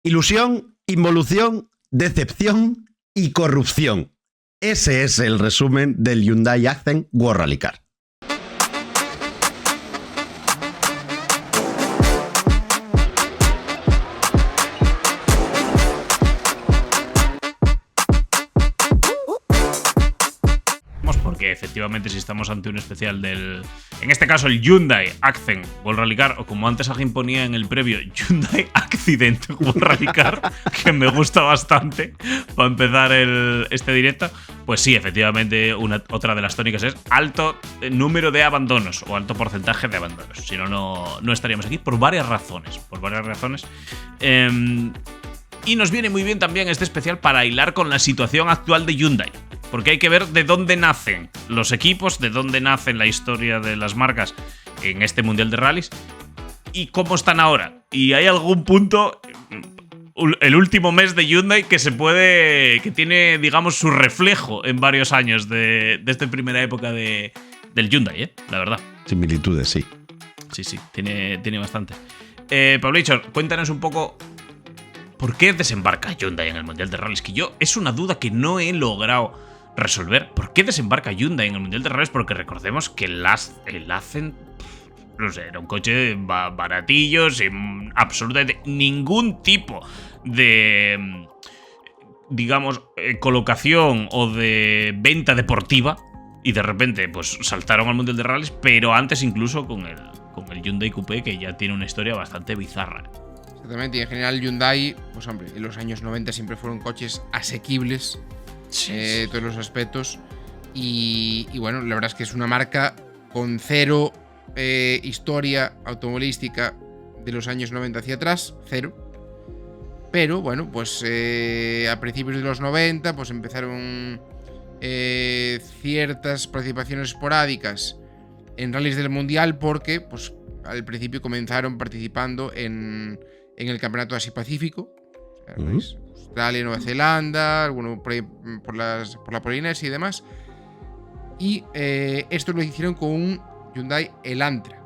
Ilusión, involución, decepción y corrupción. Ese es el resumen del Hyundai Accent World Rally Car. Porque efectivamente si estamos ante un especial del... En este caso el Hyundai Accent World Rally Car, o como antes alguien ponía en el previo, Hyundai Accident World Rally Car, que me gusta bastante para empezar este directo. Pues sí, efectivamente otra de las tónicas es alto número de abandonos o alto porcentaje de abandonos. Si no, no estaríamos aquí por varias razones. Y nos viene muy bien también este especial para hilar con la situación actual de Hyundai. Porque hay que ver de dónde nacen los equipos, de dónde nace la historia de las marcas en este Mundial de Rallys y cómo están ahora. Y hay algún punto, el último mes de Hyundai, que tiene, digamos, su reflejo en varios años de esta primera época del Hyundai, la verdad. Similitudes, sí. Sí, tiene bastante. Pablo Hichor, cuéntanos un poco por qué desembarca Hyundai en el Mundial de Rallys. Que es una duda que no he logrado resolver. ¿Por qué desembarca Hyundai en el Mundial de Rallys? Porque recordemos que el Accent, no sé, era un coche baratillo, sin absolutamente ningún tipo de, digamos, colocación o de venta deportiva. Y de repente, pues saltaron al Mundial de Rallys, pero antes incluso con el Hyundai Coupé, que ya tiene una historia bastante bizarra. Exactamente, y en general Hyundai, pues hombre, en los años 90 siempre fueron coches asequibles, todos los aspectos. Y bueno, la verdad es que es una marca con cero historia automovilística de los años 90 hacia atrás, cero. Pero bueno, pues a principios de los 90 pues empezaron ciertas participaciones esporádicas en rallies del Mundial, porque pues al principio comenzaron participando en el Campeonato Asia-Pacífico, Australia, Nueva Zelanda, alguno por la Polinesia y demás. Y esto lo hicieron con un Hyundai Elantra.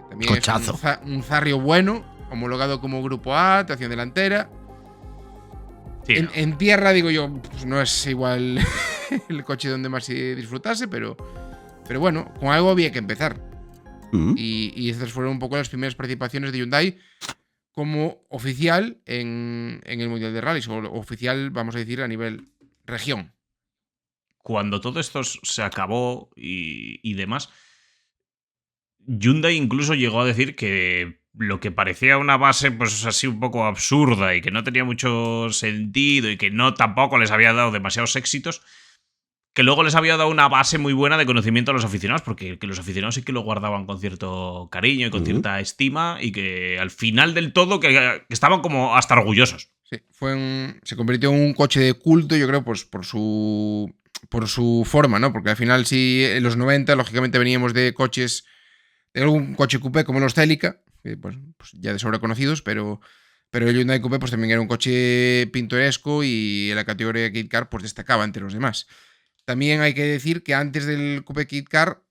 También Cochazo. es un zarrio bueno, homologado como Grupo A, tracción delantera. Sí, en tierra, digo yo, pues no es igual el coche donde más disfrutase, pero bueno, con algo había que empezar. Y estas fueron un poco las primeras participaciones de Hyundai como oficial en el Mundial de Rallys, o oficial, vamos a decir, a nivel región. Cuando todo esto se acabó y demás, Hyundai incluso llegó a decir que lo que parecía una base pues así un poco absurda y que no tenía mucho sentido y que tampoco les había dado demasiados éxitos, que luego les había dado una base muy buena de conocimiento a los aficionados, porque que los aficionados sí que lo guardaban con cierto cariño y con cierta estima, y que al final del todo que estaban como hasta orgullosos. Sí, se convirtió en un coche de culto, yo creo, pues por su forma, ¿no? Porque al final sí, en los 90, lógicamente veníamos de coches, de algún coche coupé como los Celica, que pues ya de sobra conocidos, pero el Hyundai Coupé pues también era un coche pintoresco y en la categoría Kit Car pues destacaba entre los demás. También hay que decir que antes del Coupé Kit Car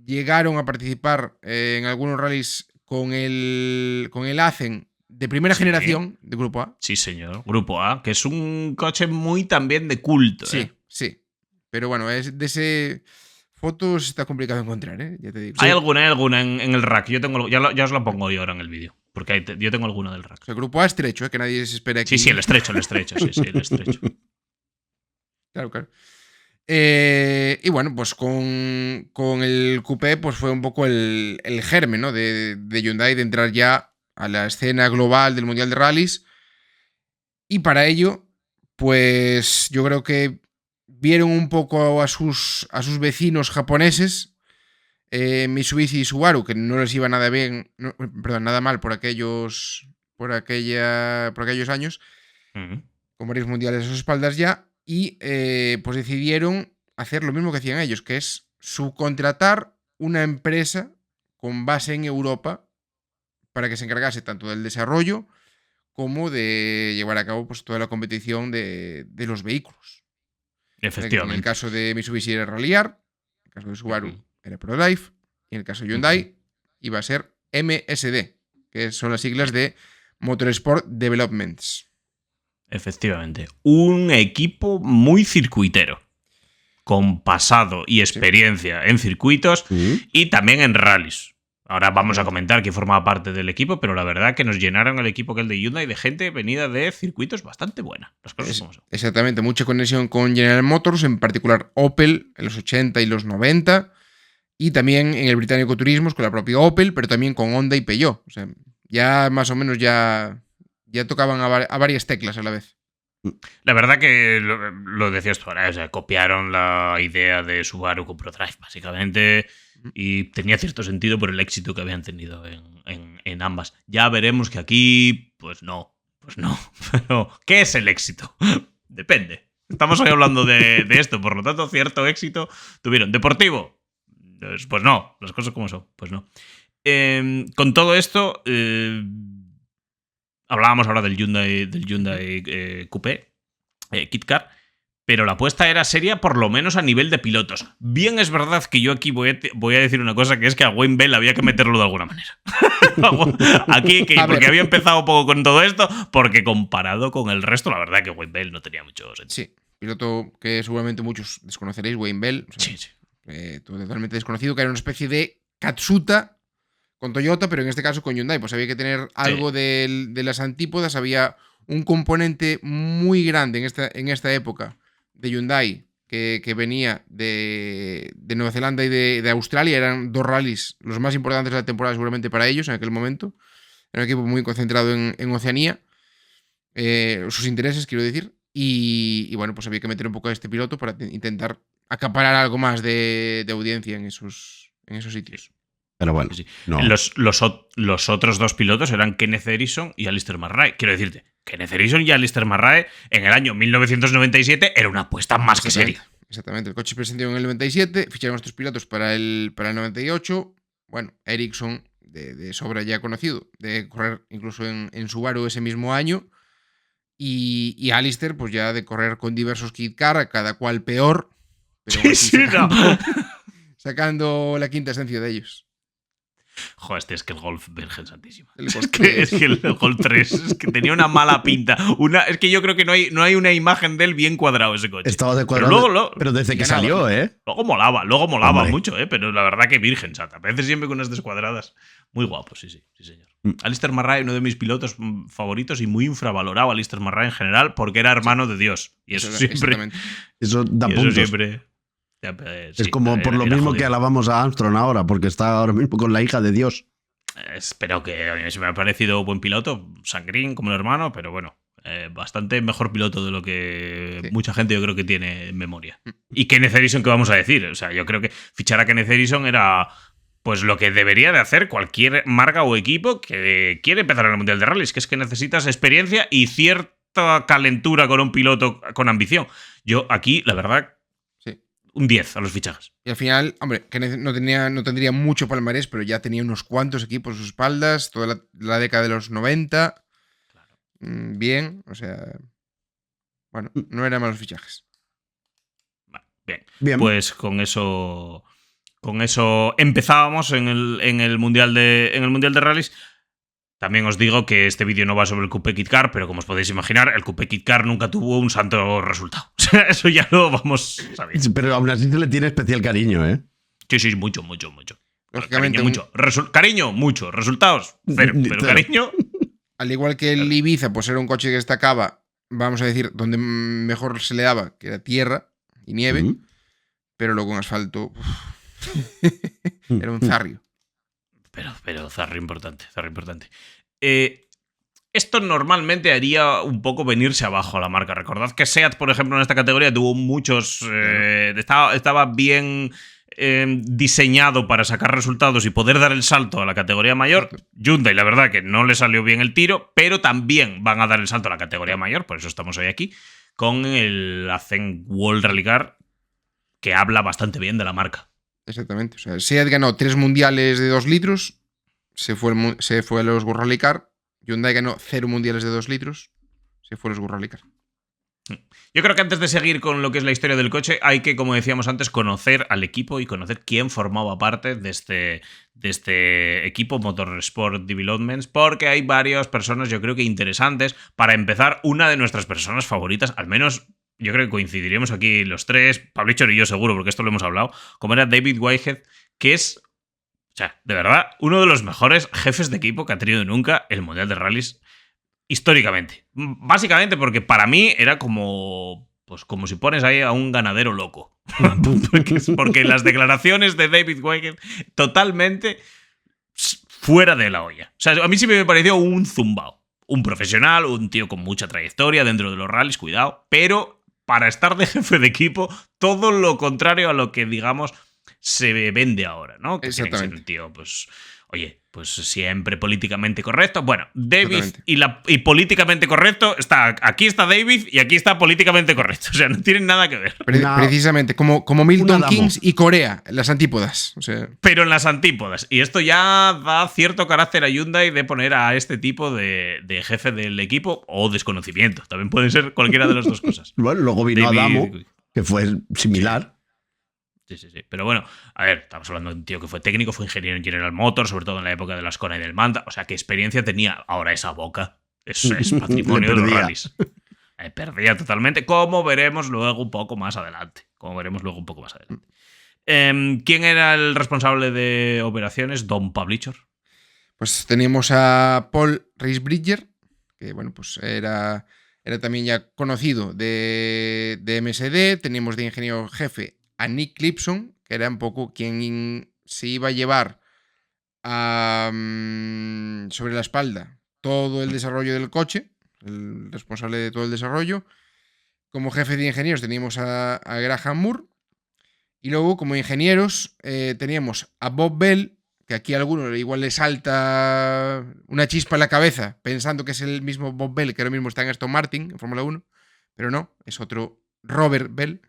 llegaron a participar en algunos rallies con el Accent de primera generación de Grupo A. Sí, señor. Grupo A, que es un coche muy también de culto. Sí. Pero bueno, es de ese... Fotos está complicado encontrar, ya te digo. Hay alguna en el rack. Yo tengo, ya os la pongo yo ahora en el vídeo. Porque yo tengo alguna del rack. O sea, el Grupo A estrecho, que nadie se espera aquí. Sí, el estrecho. Sí, el estrecho. Claro. Y bueno, pues con el Coupé pues fue un poco el germen, ¿no? de Hyundai de entrar ya a la escena global del Mundial de Rallys. Y para ello, pues yo creo que vieron un poco a sus vecinos japoneses, Mitsubishi y Subaru, que no les iba nada bien, nada mal por aquellos años, con varios mundiales a sus espaldas ya, y pues decidieron hacer lo mismo que hacían ellos, que es subcontratar una empresa con base en Europa para que se encargase tanto del desarrollo como de llevar a cabo pues toda la competición de los vehículos. Efectivamente. En el caso de Mitsubishi era Rallyar, en el caso de Subaru era ProLife, y en el caso de Hyundai iba a ser MSD, que son las siglas de Motorsport Developments. Efectivamente. Un equipo muy circuitero, con pasado y experiencia en circuitos y también en rallies. Ahora vamos a comentar quién formaba parte del equipo, pero la verdad que nos llenaron el equipo que el de Hyundai de gente venida de circuitos bastante buena. Las cosas como son. Exactamente, mucha conexión con General Motors, en particular Opel en los 80 y los 90, y también en el británico Turismos con la propia Opel, pero también con Honda y Peugeot. O sea, ya más o menos ya tocaban a varias teclas a la vez. La verdad que lo decías tú ahora, o sea, copiaron la idea de Subaru con ProDrive, básicamente, y tenía cierto sentido por el éxito que habían tenido en ambas. Ya veremos que aquí, pues no. Pero, ¿qué es el éxito? Depende. Estamos hoy hablando de esto, por lo tanto, cierto éxito tuvieron. ¿Deportivo? Pues no, las cosas como son, pues no. Con todo esto, hablábamos ahora del Hyundai Coupé, Kit Car, pero la apuesta era seria por lo menos a nivel de pilotos. Bien es verdad que yo aquí voy a decir una cosa, que es que a Wayne Bell había que meterlo de alguna manera. Aquí, porque había empezado un poco con todo esto, porque comparado con el resto, la verdad que Wayne Bell no tenía mucho sentido. Sí, piloto que seguramente muchos desconoceréis, Wayne Bell. O sea, sí. Totalmente desconocido, que era una especie de Katsuta con Toyota, pero en este caso con Hyundai. Pues había que tener algo de las antípodas. Había un componente muy grande en esta época de Hyundai que venía de Nueva Zelanda y de Australia. Eran dos rallies los más importantes de la temporada seguramente para ellos en aquel momento. Era un equipo muy concentrado en Oceanía, sus intereses quiero decir, y bueno, pues había que meter un poco a este piloto para intentar acaparar algo más de audiencia en esos sitios. Pero bueno, sí. No. Los otros dos pilotos eran Kenneth Eriksson y Alistair Murray. Quiero decirte, Kenneth Eriksson y Alistair Murray en el año 1997 era una apuesta más que seria. Exactamente, el coche se presentó en el 97, ficharon a estos pilotos para el 98. Bueno, Eriksson, de sobra ya conocido, de correr incluso en Subaru ese mismo año. Y Alistair, pues ya de correr con diversos Kit Car, cada cual peor. Pero sacando la quinta esencia de ellos. Joder, es que el Golf Virgen Santísima. Es que el Golf 3 es que tenía una mala pinta. Es que yo creo que no hay una imagen de él bien cuadrado ese coche. Estaba de cuadrado, pero desde que salió, Luego molaba Hombre. mucho, pero la verdad que Virgen Santa. A veces siempre con unas descuadradas. Muy guapo, sí, señor. Alistair Murray, uno de mis pilotos favoritos y muy infravalorado, Alistair Murray en general, porque era hermano de Dios. Y eso siempre. Eso da puntos. Eso siempre. Es como por lo mismo jodido. que alabamos a Armstrong ahora, porque está ahora mismo con la hija de Dios. Espero que a mí se me ha parecido buen piloto, sangrín como el hermano, pero bueno, bastante mejor piloto de lo que mucha gente yo creo que tiene en memoria. Y Kenneth Eriksson, ¿qué vamos a decir? O sea, yo creo que fichar a Kenneth Eriksson era pues lo que debería de hacer cualquier marca o equipo que quiere empezar en el Mundial de Rallys, que es que necesitas experiencia y cierta calentura con un piloto con ambición. Yo aquí, la verdad, un 10 a los fichajes. Y al final, hombre, Kenneth no tendría mucho palmarés, pero ya tenía unos cuantos equipos a sus espaldas, toda la década de los 90. Claro. Bien, o sea, bueno, no eran malos fichajes. Bien. Pues con eso empezábamos en el Mundial de Rallys. También os digo que este vídeo no va sobre el Coupé Kit Car, pero como os podéis imaginar, el Coupé Kit Car nunca tuvo un santo resultado. O sea, eso ya lo vamos a ver. Pero aún así se le tiene especial cariño, ¿eh? Sí, mucho. Lógicamente, cariño, mucho. Resultados, cero. Pero cariño. Al igual que el Ibiza, pues era un coche que destacaba, vamos a decir, donde mejor se le daba, que era tierra y nieve, pero luego en asfalto era un zarrio. Pero zarro importante. Esto normalmente haría un poco venirse abajo a la marca. Recordad que SEAT, por ejemplo, en esta categoría tuvo muchos... estaba bien diseñado para sacar resultados y poder dar el salto a la categoría mayor. Hyundai, la verdad que no le salió bien el tiro, pero también van a dar el salto a la categoría mayor, por eso estamos hoy aquí, con el Accent World Rally Car, que habla bastante bien de la marca. Exactamente. O sea, SEAT ganó 3 mundiales de 2 litros, se fue a los World Rally Car. Hyundai ganó 0 mundiales de 2 litros, se fue a los World Rally Car. Yo creo que antes de seguir con lo que es la historia del coche, hay que, como decíamos antes, conocer al equipo y conocer quién formaba parte de este equipo Motorsport Developments, porque hay varias personas, yo creo que interesantes. Para empezar, una de nuestras personas favoritas, al menos yo creo que coincidiríamos aquí los tres, Pablichor y yo seguro, porque esto lo hemos hablado, como era David Whitehead, que es, o sea, de verdad, uno de los mejores jefes de equipo que ha tenido nunca el Mundial de Rallys históricamente. Básicamente porque para mí era como, pues como si pones ahí a un ganadero loco. Porque las declaraciones de David Whitehead totalmente fuera de la olla. O sea, a mí sí me pareció un zumbao. Un profesional, un tío con mucha trayectoria dentro de los rallies, cuidado, pero para estar de jefe de equipo, todo lo contrario a lo que, digamos, se vende ahora, ¿no? Que tiene que ser un tío, pues, oye, pues siempre políticamente correcto. Bueno, David y políticamente correcto está, aquí está David y aquí está políticamente correcto. O sea, no tienen nada que ver. Precisamente, como Milton Keynes y Corea, las antípodas. O sea. Pero en las antípodas. Y esto ya da cierto carácter a Hyundai de poner a este tipo de jefe del equipo o desconocimiento. También puede ser cualquiera de las dos cosas. Bueno, luego vino Adamo, que fue similar. Sí. Pero bueno, a ver, estamos hablando de un tío que fue técnico, fue ingeniero en General Motors, sobre todo en la época de la Ascona y del Manta. O sea, ¿qué experiencia tenía? Ahora esa boca es patrimonio de los rallies. Perdía totalmente, como veremos luego un poco más adelante. ¿Quién era el responsable de operaciones? Don Pablichor. Pues teníamos a Paul Reisbridger, que bueno, pues era también ya conocido de MSD. Teníamos de ingeniero jefe a Nick Clipson, que era un poco quien se iba a llevar sobre la espalda todo el desarrollo del coche, el responsable de todo el desarrollo. Como jefe de ingenieros teníamos a Graham Moore, y luego como ingenieros teníamos a Bob Bell, que aquí a alguno igual le salta una chispa en la cabeza pensando que es el mismo Bob Bell que ahora mismo está en Aston Martin, en Fórmula 1, pero no, es otro Robert Bell.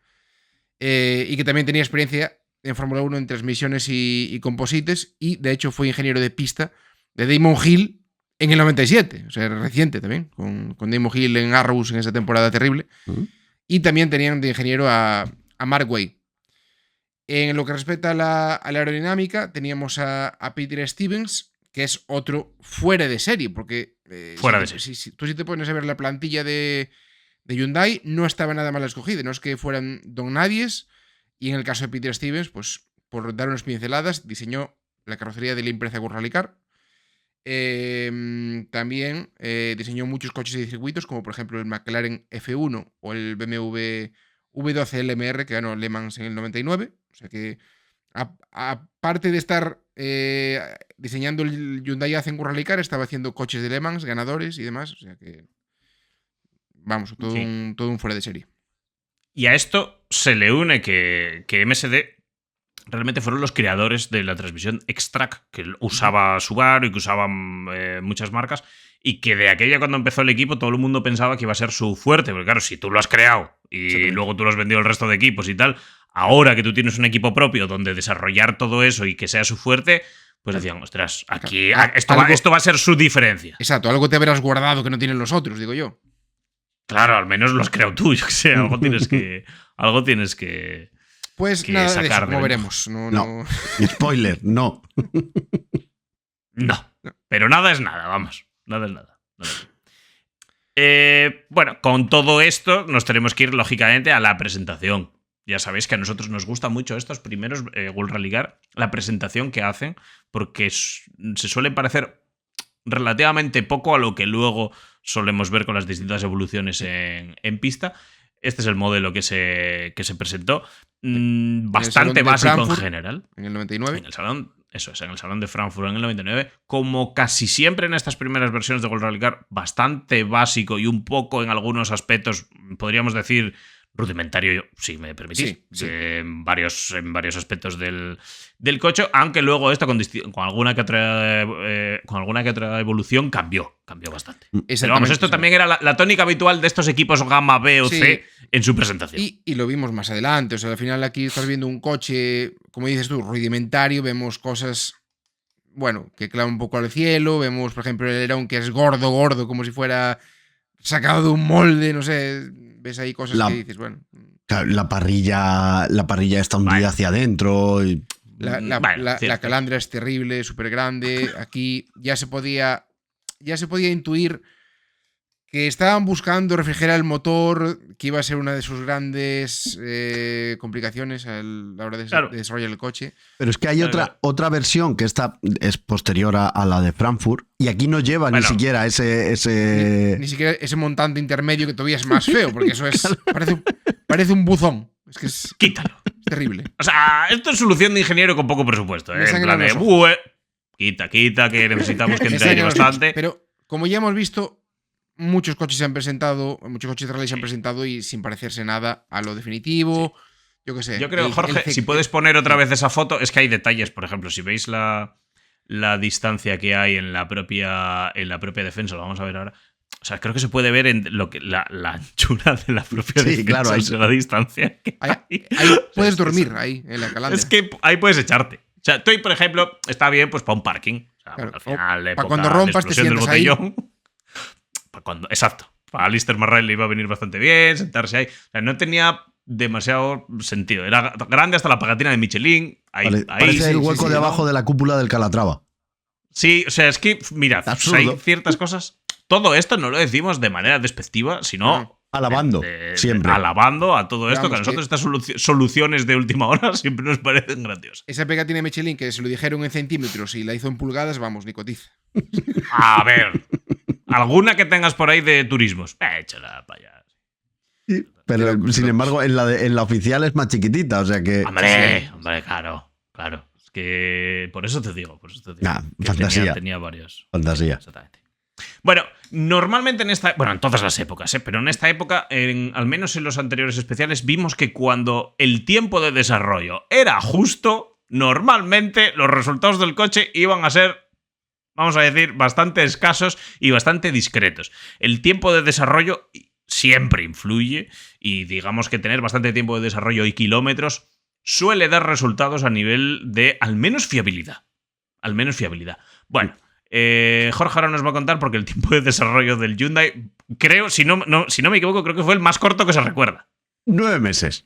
Y que también tenía experiencia en Fórmula 1 en transmisiones y composites, y de hecho fue ingeniero de pista de Damon Hill en el 97, o sea, reciente también, con Damon Hill en Arrows en esa temporada terrible. Y también tenían de ingeniero a Mark Way. En lo que respecta a la aerodinámica, teníamos a Peter Stevens, que es otro fuera de serie, porque fuera de serie. Si tú te pones a ver la plantilla de Hyundai, no estaba nada mal escogida, no es que fueran don nadies. Y en el caso de Peter Stevens, pues por dar unas pinceladas, diseñó la carrocería de la empresa World Rally Car. También diseñó muchos coches de circuitos, como por ejemplo el McLaren F1 o el BMW V12 LMR, que ganó Le Mans en el 99. O sea que, aparte de estar diseñando el Hyundai Accent World Rally Car, estaba haciendo coches de Le Mans, ganadores y demás. O sea que, vamos, todo un fuera de serie. Y a esto se le une que MSD realmente fueron los creadores de la transmisión X-Track, que usaba Subaru y que usaban muchas marcas, y que de aquella cuando empezó el equipo todo el mundo pensaba que iba a ser su fuerte, porque claro, si tú lo has creado y luego tú lo has vendido al resto de equipos y tal, ahora que tú tienes un equipo propio donde desarrollar todo eso y que sea su fuerte, pues decían, ostras, aquí esto va a ser su diferencia. Exacto, algo te habrás guardado que no tienen los otros, digo yo. Claro, al menos lo has creado tú, yo que sé, algo tienes que pues que nada de sacar eso, como veremos. No. Spoiler, no. No. Pero nada es nada, vamos. Nada es nada. Bueno, con todo esto nos tenemos que ir, lógicamente, a la presentación. Ya sabéis que a nosotros nos gusta mucho estos primeros World Rally Car, la presentación que hacen, porque se suele parecer relativamente poco a lo que luego solemos ver con las distintas evoluciones en pista. Este es el modelo que se presentó. Bastante básico en general. En el 99. En el Salón de Frankfurt en el 99. Como casi siempre en estas primeras versiones de World Rally Car, bastante básico y un poco en algunos aspectos, podríamos decir, rudimentario, si me permitís, sí. En varios aspectos del coche, aunque luego esto con alguna que otra evolución cambió bastante. Pero vamos, esto también era la tónica habitual de estos equipos Gamma B o C en su presentación. Y lo vimos más adelante, o sea, al final aquí estás viendo un coche, como dices tú, rudimentario, vemos cosas, bueno, que clavan un poco al cielo, vemos, por ejemplo, el alerón que es gordo, como si fuera sacado de un molde, no sé, ves ahí cosas que dices, bueno. La parrilla está hundida hacia adentro. La calandra es terrible, súper grande. Aquí ya se podía intuir que estaban buscando refrigerar el motor, que iba a ser una de sus grandes complicaciones a la hora de desarrollar el coche. Pero es que hay otra versión que esta es posterior a la de Frankfurt y aquí no lleva ni siquiera ese... Ni siquiera ese montante intermedio que todavía es más feo, porque eso es parece un buzón. Es que es... Quítalo. Es terrible. O sea, esto es solución de ingeniero con poco presupuesto. En plan de, quita, que necesitamos que entre ahí bastante. Pero como ya hemos visto... Muchos coches de rally se han presentado y sin parecerse nada a lo definitivo. Sí. Yo qué sé. Yo creo, Jorge, si puedes poner otra vez esa foto, es que hay detalles, por ejemplo, si veis la distancia que hay en la propia defensa, lo vamos a ver ahora. O sea, creo que se puede ver en lo que la anchura de la propia defensa, claro, la distancia que hay. Ahí puedes dormir, ahí, en la calandra. Es que ahí puedes echarte. O sea, tú, por ejemplo, está bien pues para un parking. O sea, claro, al final, para cuando rompas te sientas ahí. Exacto. Para Alistair Marrell le iba a venir bastante bien sentarse ahí. O sea, no tenía demasiado sentido. Era grande hasta la pegatina de Michelin. Parece el hueco de abajo de la cúpula del Calatrava. Sí, o sea, es que, mira, hay ciertas cosas. Todo esto no lo decimos de manera despectiva, sino alabando, siempre. Alabando a todo esto, que a nosotros estas soluciones de última hora siempre nos parecen grandiosas. Esa pegatina de Michelin que se lo dijeron en centímetros y la hizo en pulgadas, vamos, ni cotiza. A ver. ¿Alguna que tengas por ahí de turismos? Échala para allá. Sí, pero sin embargo, en la oficial es más chiquitita, o sea que... Hombre, claro. Es que por eso te digo. Fantasía. Tenía varios. Fantasía. Exactamente. Bueno, normalmente en todas las épocas, pero en esta época, al menos en los anteriores especiales, vimos que cuando el tiempo de desarrollo era justo, normalmente los resultados del coche iban a ser, vamos a decir, bastante escasos y bastante discretos. El tiempo de desarrollo siempre influye y digamos que tener bastante tiempo de desarrollo y kilómetros suele dar resultados a nivel de al menos fiabilidad. Bueno, Jorge ahora nos va a contar porque el tiempo de desarrollo del Hyundai, creo, si no me equivoco, creo que fue el más corto que se recuerda. 9 meses.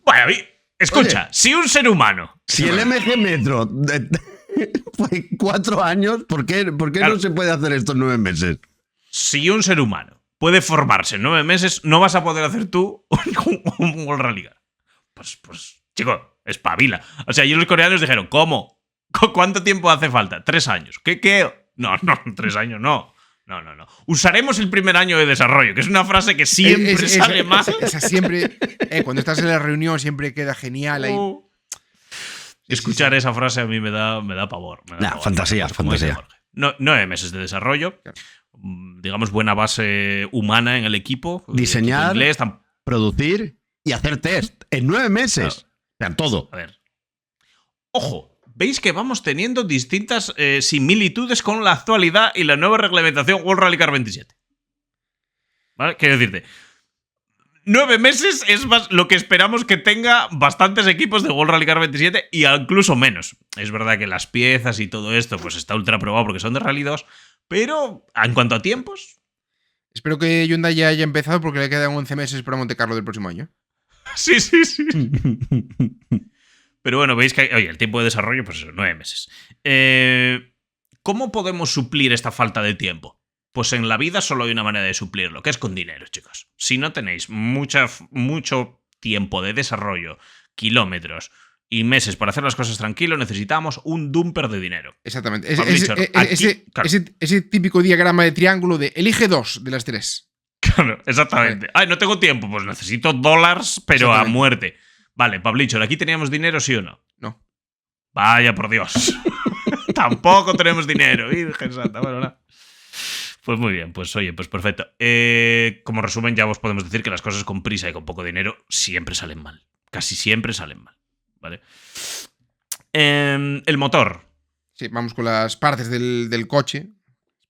Bueno, escucha, oye, si un ser humano... Si el MG Metro fue 4 años, ¿por qué claro, no se puede hacer estos 9 meses? Si un ser humano puede formarse en 9 meses, no vas a poder hacer tú un World Rally Car. Pues, chico, espabila. O sea, y los coreanos dijeron, ¿cómo? ¿Cuánto tiempo hace falta? 3 años. ¿Qué? No, 3 años no. No. Usaremos el primer año de desarrollo, que es una frase que siempre sale mal. Esa siempre, cuando estás en la reunión, siempre queda genial ahí. Escuchar esa frase a mí me da pavor. Pavor. Fantasía. 9 meses de desarrollo. Digamos, buena base humana en el equipo. Diseñar, producir y hacer test. En 9 meses. Claro. O sea, todo. A ver. Ojo. Veis que vamos teniendo distintas similitudes con la actualidad y la nueva reglamentación World Rally Car 27. ¿Vale? Quiero decirte, 9 meses es más lo que esperamos que tenga bastantes equipos de World Rally Car 27 y incluso menos. Es verdad que las piezas y todo esto pues está ultra probado porque son de Rally 2, pero en cuanto a tiempos... Espero que Hyundai ya haya empezado porque le quedan 11 meses para Monte Carlo del próximo año. Sí. Pero bueno, veis que el tiempo de desarrollo, pues eso, 9 meses. ¿Cómo podemos suplir esta falta de tiempo? Pues en la vida solo hay una manera de suplirlo, que es con dinero, chicos. Si no tenéis mucho tiempo de desarrollo, kilómetros y meses para hacer las cosas tranquilo, necesitamos un dumper de dinero. Exactamente. Ese típico diagrama de triángulo de elige 2 de las 3. Claro, exactamente. Ay, no tengo tiempo, pues necesito dólares, pero a muerte. Vale, Pablicho, ¿aquí teníamos dinero, sí o no? No. Vaya, por Dios. Tampoco tenemos dinero, Virgen Santa. Bueno, no. Pues muy bien, pues oye, pues perfecto. Como resumen, ya os podemos decir que las cosas con prisa y con poco dinero siempre salen mal. Casi siempre salen mal. ¿Vale? El motor. Sí, vamos con las partes del coche.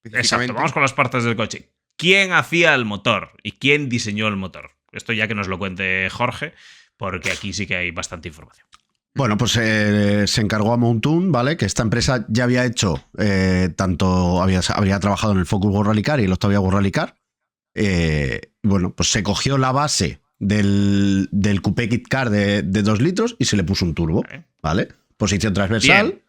Exacto, vamos con las partes del coche. ¿Quién hacía el motor y quién diseñó el motor? Esto ya que nos lo cuente Jorge, porque aquí sí que hay bastante información. Bueno, pues se encargó a Mountoon, ¿vale? Que esta empresa ya había hecho habría trabajado en el Focus World Rally Car y el Octavia World Rally Car. Bueno, pues se cogió la base del Coupé Kit Car de 2 litros y se le puso un turbo, ¿vale? Posición transversal.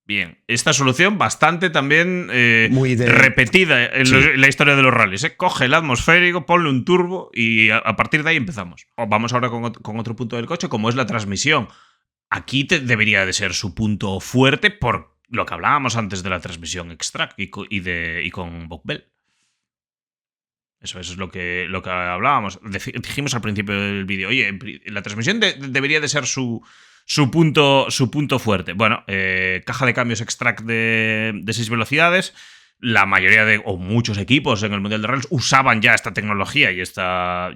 Bien. Esta solución bastante también Muy repetida en, Sí. en la historia de los rallies. Coge el atmosférico, ponle un turbo y a partir de ahí empezamos. Vamos ahora con otro punto del coche, como es la transmisión. Aquí debería de ser su punto fuerte por lo que hablábamos antes de la transmisión X-Track y con Bob Bell. Eso es lo que hablábamos. Dijimos al principio del vídeo, oye, la transmisión debería de ser su punto fuerte. Bueno, caja de cambios X-Track de 6 velocidades. La mayoría o muchos equipos en el Mundial de Rallys usaban ya esta tecnología y esta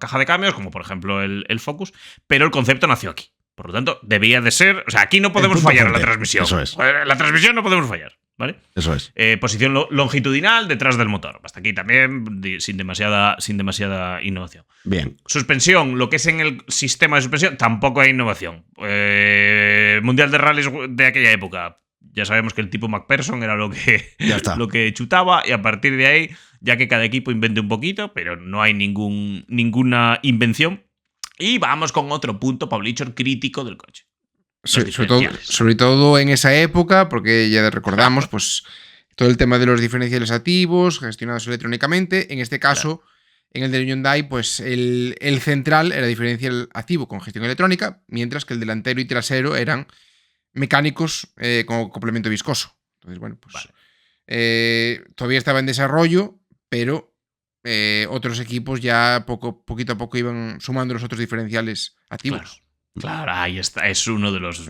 caja de cambios, como por ejemplo el Focus, pero el concepto nació aquí. Por lo tanto, debía de ser... O sea, aquí no podemos fallar en la transmisión. Eso es. La transmisión no podemos fallar, ¿vale? Eso es. Posición longitudinal detrás del motor. Hasta aquí también sin demasiada innovación. Bien. Suspensión, lo que es en el sistema de suspensión, tampoco hay innovación. Mundial de Rallys de aquella época. Ya sabemos que el tipo McPherson era lo que chutaba, y a partir de ahí, ya que cada equipo invente un poquito, pero no hay ninguna invención. Y vamos con otro punto, Pavlichor, crítico del coche. Sí, sobre todo en esa época, porque ya recordamos, pues todo el tema de los diferenciales activos, gestionados electrónicamente. En este caso, en el de Hyundai, pues el central era diferencial activo con gestión electrónica, mientras que el delantero y trasero eran mecánicos con complemento viscoso. Entonces, bueno, pues todavía estaba en desarrollo, pero otros equipos ya poquito a poco iban sumando los otros diferenciales activos. Claro, ahí está. Es uno de los...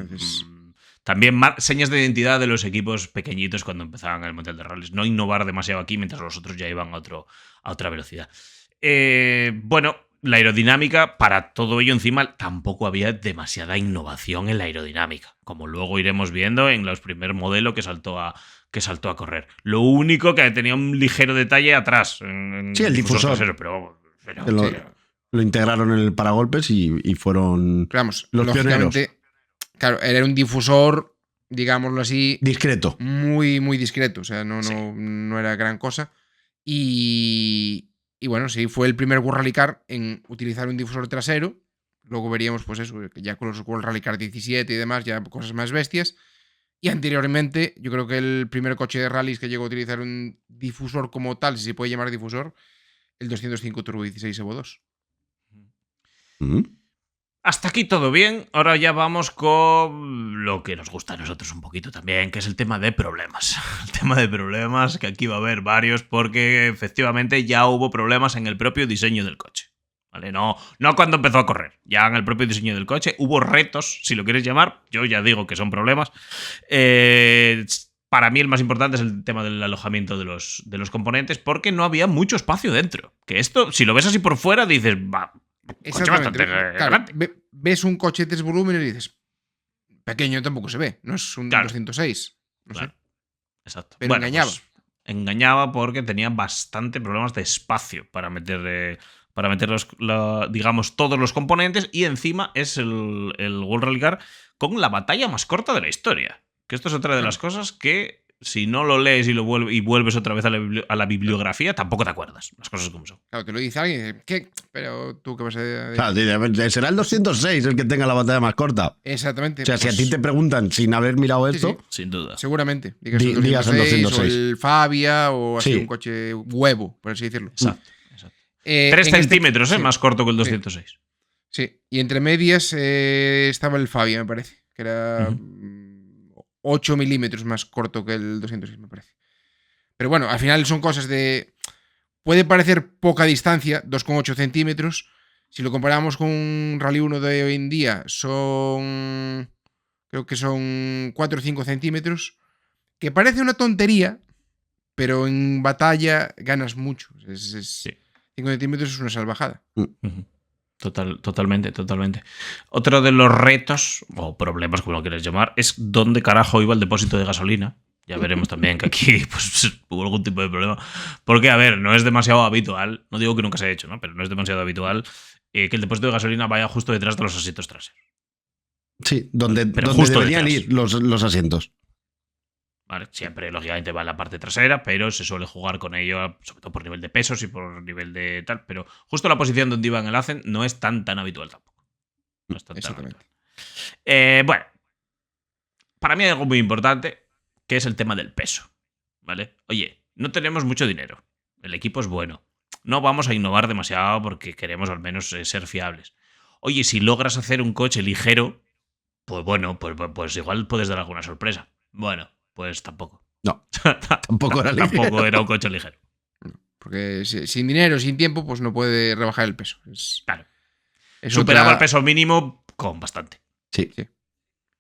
también señas de identidad de los equipos pequeñitos cuando empezaban el Mundial de Rallys. No innovar demasiado aquí mientras los otros ya iban a otra velocidad. Bueno, la aerodinámica, para todo ello encima, tampoco había demasiada innovación en la aerodinámica, como luego iremos viendo en los primer modelo que saltó a correr. Lo único que tenía un ligero detalle atrás. Sí, el difusor. Trasero, pero lo integraron en el paragolpes y fueron los pioneros. Claro, era un difusor, digámoslo así, discreto. Muy, muy discreto. O sea, no era gran cosa. Y bueno, sí, fue el primer World Rally Car en utilizar un difusor trasero. Luego veríamos, pues eso, que ya con los World Rally Car 17 y demás, ya cosas más bestias. Y anteriormente, yo creo que el primer coche de rallies que llegó a utilizar un difusor como tal, si se puede llamar difusor, el 205 Turbo 16 Evo 2. Hasta aquí todo bien. Ahora ya vamos con lo que nos gusta a nosotros un poquito también, que es el tema de problemas. El tema de problemas, que aquí va a haber varios, porque efectivamente ya hubo problemas en el propio diseño del coche. ¿Vale? No cuando empezó a correr, ya en el propio diseño del coche hubo retos, si lo quieres llamar. Yo ya digo que son problemas. Para mí el más importante es el tema del alojamiento de los componentes, porque no había mucho espacio dentro. Que esto, si lo ves así por fuera, dices, va, coche bastante grande. Ves un coche de 3 volúmenes y dices, pequeño tampoco se ve, no es un 206. No sé. Exacto. Pero engañaba. Pues, engañaba porque tenía bastante problemas de espacio para meter digamos, todos los componentes, y encima es el World Rally Car con la batalla más corta de la historia. Que esto es otra de las cosas que, si no lo lees y vuelves otra vez a la bibliografía, tampoco te acuerdas. Las cosas como son. Claro, te lo dice alguien y dice, ¿qué? Pero tú qué vas a... Claro, será el 206 el que tenga la batalla más corta. Exactamente. O sea, si a ti te preguntan sin haber mirado esto... Sin duda. Seguramente. Digas el 206. O el Fabia, o así un coche huevo, por así decirlo. Exacto. 3 centímetros, más corto que el 206. Sí. Y entre medias estaba el Fabia, me parece. Que era 8 milímetros más corto que el 206, me parece. Pero bueno, al final son cosas de... Puede parecer poca distancia, 2,8 centímetros. Si lo comparamos con un Rally 1 de hoy en día, creo que son 4 o 5 centímetros. Que parece una tontería, pero en batalla ganas mucho. 5 centímetros es una salvajada. Totalmente. Otro de los retos, o problemas, como lo quieras llamar, es dónde carajo iba el depósito de gasolina. Ya veremos también que aquí pues, hubo algún tipo de problema. Porque, a ver, no es demasiado habitual, no digo que nunca se haya hecho, ¿no? Pero no es demasiado habitual que el depósito de gasolina vaya justo detrás de los asientos traseros. Sí, donde deberían ir los asientos. ¿vale? Siempre, lógicamente, va en la parte trasera, pero se suele jugar con ello, sobre todo por nivel de pesos y por nivel de tal. Pero justo la posición donde iba en el Ascent no es tan habitual tampoco. No es tan Exactamente. habitual. Bueno, para mí hay algo muy importante, que es el tema del peso, ¿vale? Oye, no tenemos mucho dinero. El equipo es bueno. No vamos a innovar demasiado porque queremos al menos ser fiables. Oye, si logras hacer un coche ligero, pues bueno, pues igual puedes dar alguna sorpresa. Bueno, pues tampoco. No, tampoco era ligero. Tampoco era un coche ligero. Porque sin dinero, sin tiempo, pues no puede rebajar el peso. Claro. Es Superaba otra- el peso mínimo con bastante. Sí.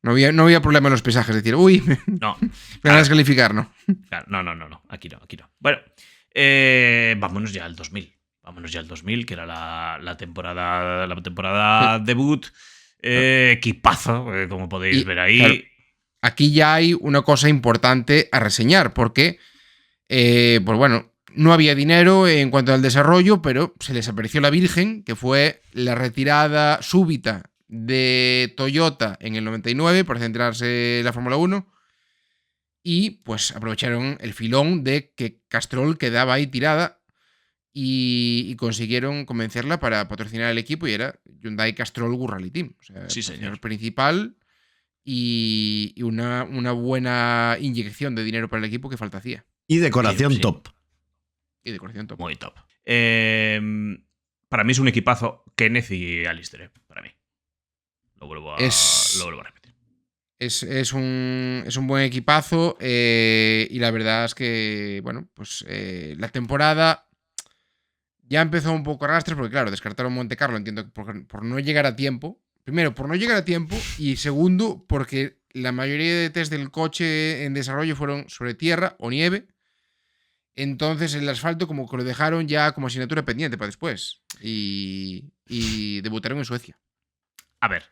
No había problema en los pesajes. Es decir, uy, me No, van a descalificar, ¿no? claro, no. Aquí no. Bueno, vámonos ya al 2000. Vámonos ya al 2000, que era la temporada debut. Equipazo, como podéis Y, ver ahí. claro, aquí ya hay una cosa importante a reseñar, porque, pues bueno, no había dinero en cuanto al desarrollo, pero se les apareció la Virgen, que fue la retirada súbita de Toyota en el 99 para centrarse en la Fórmula 1. Y pues aprovecharon el filón de que Castrol quedaba ahí tirada y consiguieron convencerla para patrocinar el equipo, y era Hyundai Castrol World Rally Team. O sea, Sí, el señor. principal y una buena inyección de dinero para el equipo que falta hacía. Y decoración Sí. top. Y decoración top. Muy top. Para mí es un equipazo Kenneth y Alistair, para mí. Lo vuelvo a repetir. Es un buen equipazo, y la verdad es que, bueno, pues la temporada ya empezó un poco a rastros porque, claro, descartaron Monte Carlo, entiendo que por no llegar a tiempo. Primero, por no llegar a tiempo, y segundo, porque la mayoría de test del coche en desarrollo fueron sobre tierra o nieve. Entonces el asfalto como que lo dejaron ya como asignatura pendiente para después. Y debutaron en Suecia. A ver,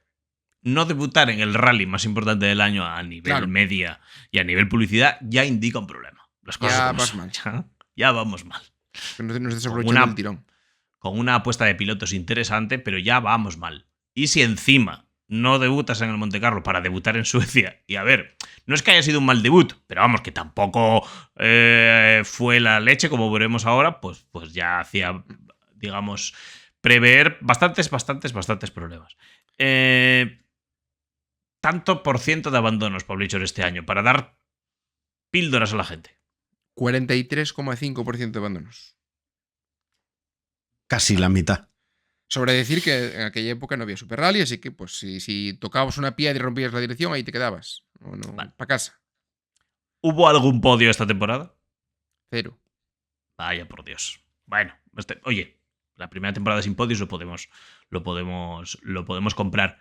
no debutar en el rally más importante del año a nivel Claro. media y a nivel publicidad ya indica un problema. Las cosas Ya como vas son. mal. Ya vamos mal. Que nos desaprovechando el tirón. Con una apuesta de pilotos interesante, pero ya vamos mal. Y si encima no debutas en el Monte Carlo para debutar en Suecia, y a ver, no es que haya sido un mal debut, pero vamos, que tampoco fue la leche, como veremos ahora, pues ya hacía, digamos, prever bastantes problemas. Tanto por ciento de abandonos, Publisher, este año, para dar píldoras a la gente. 43,5% de abandonos. Casi la mitad. Sobre decir que en aquella época no había Super Rally, así que pues si tocabas una piedra y rompías la dirección, ahí te quedabas. O no, Vale. para casa. ¿Hubo algún podio esta temporada? 0. Vaya por Dios. Bueno, oye, la primera temporada sin podios lo podemos comprar.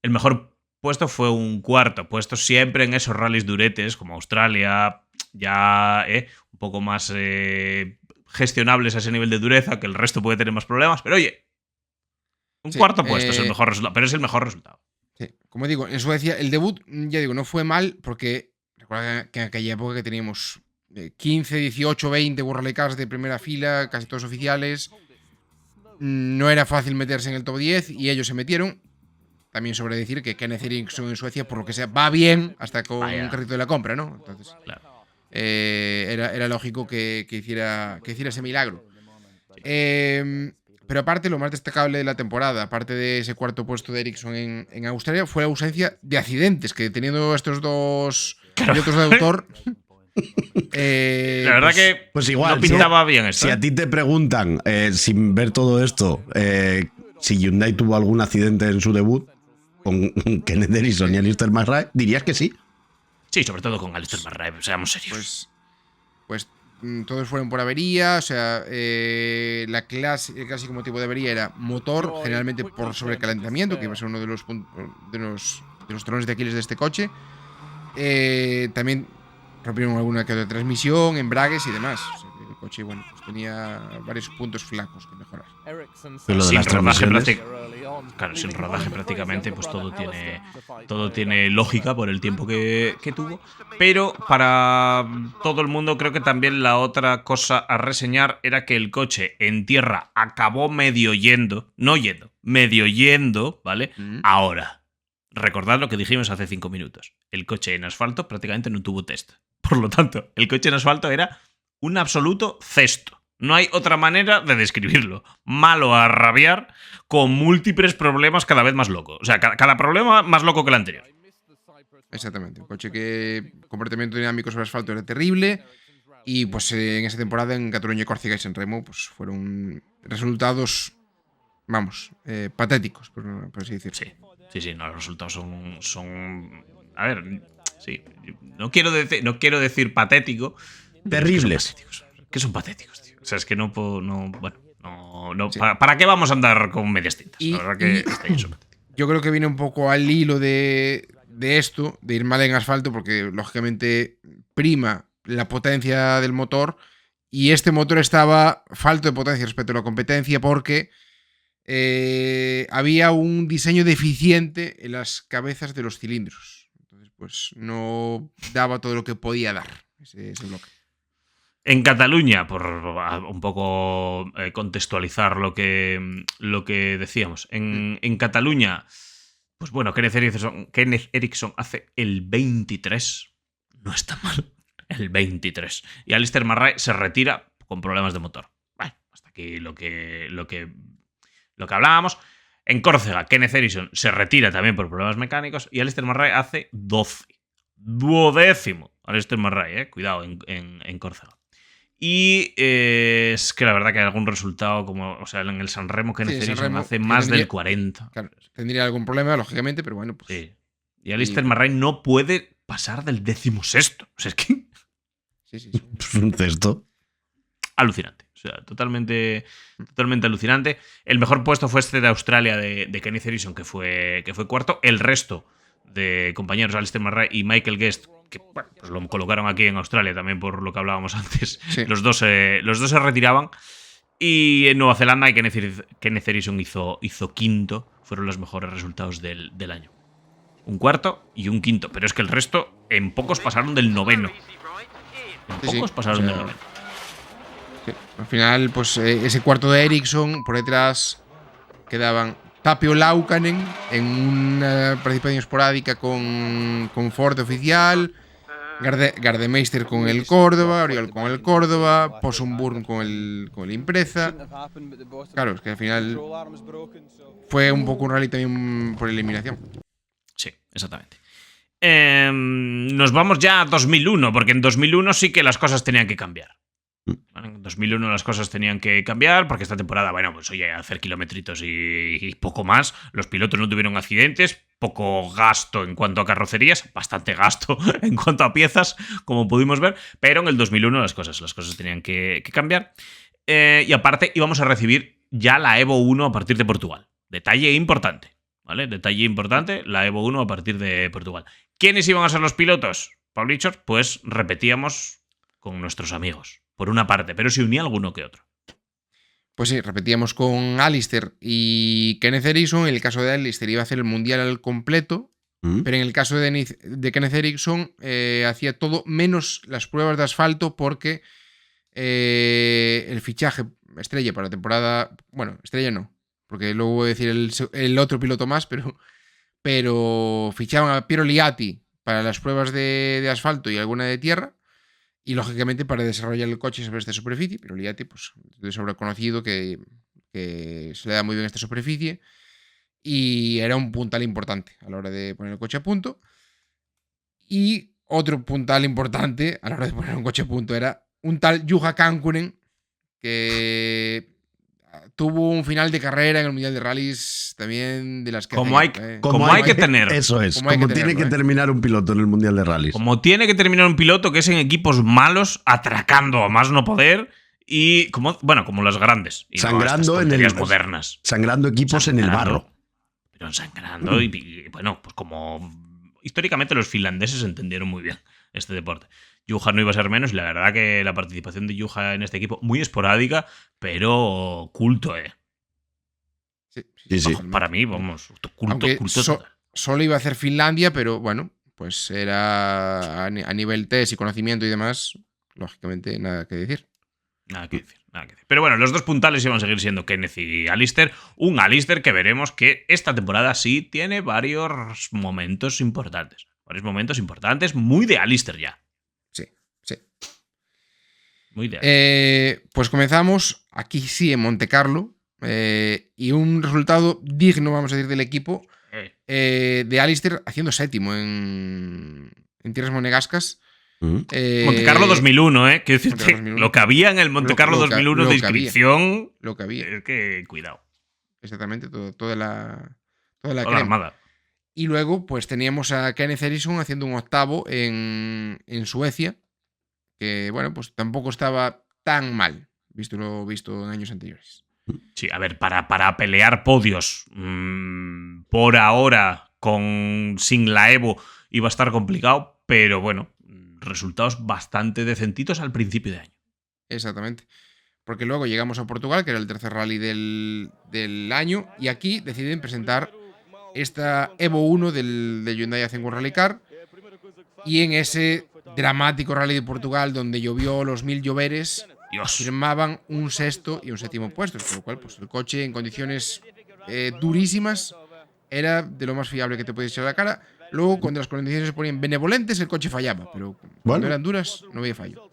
El mejor puesto fue un cuarto puesto, siempre en esos rallies duretes como Australia, ya un poco más gestionables a ese nivel de dureza, que el resto puede tener más problemas, pero oye, un Sí, cuarto puesto es el mejor resultado, pero es el mejor resultado. Sí. Como digo, en Suecia el debut, ya digo, no fue mal porque recuerda que en aquella época que teníamos 15, 18, 20 World Rally Cars de primera fila, casi todos oficiales. No era fácil meterse en el top 10 y ellos se metieron. También sobre decir que Kenneth Eriksson en Suecia, por lo que sea, va bien hasta con Vaya. un carrito de la compra, ¿no? Entonces, Claro. era lógico que hiciera ese milagro. Pero aparte, lo más destacable de la temporada, aparte de ese cuarto puesto de Eriksson en Australia, fue la ausencia de accidentes, que teniendo estos dos pilotos de autor. La verdad que Pues igual, no pintaba bien esto. Si a ti te preguntan, sin ver todo esto, si Hyundai tuvo algún accidente en su debut con Kenneth Eriksson y Alistair McRae, dirías que sí. Sí, sobre todo con Alistair McRae, seamos serios. Pues todos fueron por avería, o sea, el clásico motivo de avería era motor, generalmente por sobrecalentamiento, que iba a ser uno de los talones de Aquiles de este coche. También rompieron alguna que otra transmisión, embragues y demás. O sea, que el coche, bueno, pues tenía varios puntos flacos que mejorar. Pero lo de Sin las rodaje transmisiones, Claro, sin rodaje prácticamente, pues todo tiene lógica por el tiempo que tuvo. Pero para todo el mundo creo que también la otra cosa a reseñar era que el coche en tierra acabó medio yendo, ¿vale? Ahora, recordad lo que dijimos hace 5 minutos. El coche en asfalto prácticamente no tuvo test. Por lo tanto, el coche en asfalto era un absoluto cesto. No hay otra manera de describirlo. Malo a rabiar, con múltiples problemas cada vez más locos. O sea, cada problema más loco que el anterior. Exactamente. Un coche que comportamiento dinámico sobre asfalto era terrible. Y pues en esa temporada en Cataluña, Córcega y Sanremo pues fueron resultados, vamos, patéticos, por así decirlo. Sí, no, los resultados son a ver, sí, no quiero decir patético. Terribles. Que son patéticos, tío. O sea, es que no puedo, bueno, no, sí. ¿Para qué vamos a andar con medias tintas? La verdad que está eso patético. Yo creo que viene un poco al hilo de esto, de ir mal en asfalto, porque lógicamente prima la potencia del motor, y este motor estaba falto de potencia respecto a la competencia porque había un diseño deficiente en las cabezas de los cilindros. Entonces, pues no daba todo lo que podía dar ese bloque. En Cataluña, por un poco contextualizar lo que decíamos, en Cataluña, pues bueno, Kenneth Eriksson hace el 23, no está mal, el 23. Y Alister Marray se retira con problemas de motor. Bueno, hasta aquí lo que hablábamos. En Córcega, Kenneth Eriksson se retira también por problemas mecánicos y Alister Marray hace 12. 12º Alister Marray, cuidado, en Córcega. Y es que la verdad que hay algún resultado, como, o sea, en el Sanremo Kenneth Eriksson hace más del 40. Claro, tendría algún problema, lógicamente, pero bueno, pues. Sí. Y Alister Marray no puede pasar del 16º. O sea, es que. Sí. Un cesto. Alucinante. O sea, totalmente alucinante. El mejor puesto fue este de Australia de Kenneth Eriksson, que fue cuarto. El resto de compañeros, Alister Marray y Michael Guest, que bueno, pues lo colocaron aquí en Australia también por lo que hablábamos antes. Sí. Los dos se retiraban. Y en Nueva Zelanda Kenneth Eriksson hizo quinto. Fueron los mejores resultados del año. Un cuarto y un quinto. Pero es que el resto en pocos pasaron del noveno. Pasaron del noveno. Sí. Al final, pues ese cuarto de Eriksson, por detrás quedaban Tapio Laukkanen en una participación esporádica con Ford oficial, Gardemeister con el Córdoba, Oriol con el Córdoba, Possenburn con el Impreza. Claro, es que al final fue un poco un rally también por eliminación. Sí, exactamente. Nos vamos ya a 2001, porque en 2001 sí que las cosas tenían que cambiar. En 2001 las cosas tenían que cambiar porque esta temporada, bueno, pues oye, hacer kilometritos y poco más. Los pilotos no tuvieron accidentes, poco gasto en cuanto a carrocerías, bastante gasto en cuanto a piezas, como pudimos ver, pero en el 2001 las cosas tenían que cambiar. Y aparte íbamos a recibir ya la Evo 1 a partir de Portugal. Detalle importante, ¿vale? Detalle importante, la Evo 1 a partir de Portugal. ¿Quiénes iban a ser los pilotos, Paulichos? Pues repetíamos con nuestros amigos. Por una parte, pero se unía alguno que otro. Pues sí, repetíamos con Alister y Kenneth Eriksson. En el caso de Alister iba a hacer el mundial al completo, pero en el caso de Kenneth Eriksson hacía todo menos las pruebas de asfalto porque el fichaje estrella para la temporada... Bueno, estrella no, porque luego voy a decir el otro piloto más, pero fichaban a Piero Liatti para las pruebas de asfalto y alguna de tierra. Y lógicamente para desarrollar el coche sobre esta superficie, pero Liatti, pues de sobra conocido que se le da muy bien esta superficie y era un puntal importante a la hora de poner el coche a punto. Y otro puntal importante a la hora de poner un coche a punto era un tal Juha Kankkunen, que tuvo un final de carrera en el Mundial de Rallys también de las que... Como hay que tener. Eso es, como tiene que terminar un piloto en el Mundial de Rallys. Como tiene que terminar un piloto que es en equipos malos, atracando a más no poder y como las grandes. Y sangrando no modernas. Sangrando equipos en el barro. Pero sangrando y bueno, pues como históricamente los finlandeses entendieron muy bien este deporte. Juha no iba a ser menos y la verdad que la participación de Juha en este equipo muy esporádica, pero culto, Sí. Para mí, vamos, culto total. Solo iba a hacer Finlandia, pero bueno, pues era a nivel test y conocimiento y demás, lógicamente nada que decir. Nada que decir. Pero bueno, los dos puntales iban a seguir siendo Kenneth y Alister. Un Alister que veremos que esta temporada sí tiene varios momentos importantes. Muy de Alister ya. Sí. Muy ideal. Pues comenzamos aquí sí en Monte Carlo y un resultado digno, vamos a decir, del equipo de Alistair haciendo séptimo en tierras monegascas. Monte Carlo 2001, ¿eh? Quiero decirte, Monte Carlo 2001. lo que había en el Monte Carlo 2001 de inscripción. Lo que había. Es que, cuidado. Exactamente, toda la Toda la crema. armada. Y luego, pues teníamos a Kenneth Eriksson haciendo un octavo en Suecia, que bueno, pues tampoco estaba tan mal, visto lo visto en años anteriores. Sí, a ver, para pelear podios por ahora sin la Evo iba a estar complicado, pero bueno, resultados bastante decentitos al principio de año. Exactamente. Porque luego llegamos a Portugal, que era el tercer rally del año, y aquí deciden presentar esta Evo 1 del Hyundai Accent World Rally Car, y en ese dramático rally de Portugal donde llovió los 1000 lloveres, Dios. firmaban un sexto y un séptimo puesto, por lo cual pues, el coche en condiciones durísimas era de lo más fiable que te podías echar a la cara. Luego, cuando las condiciones se ponían benevolentes, el coche fallaba, pero cuando eran duras no había fallo.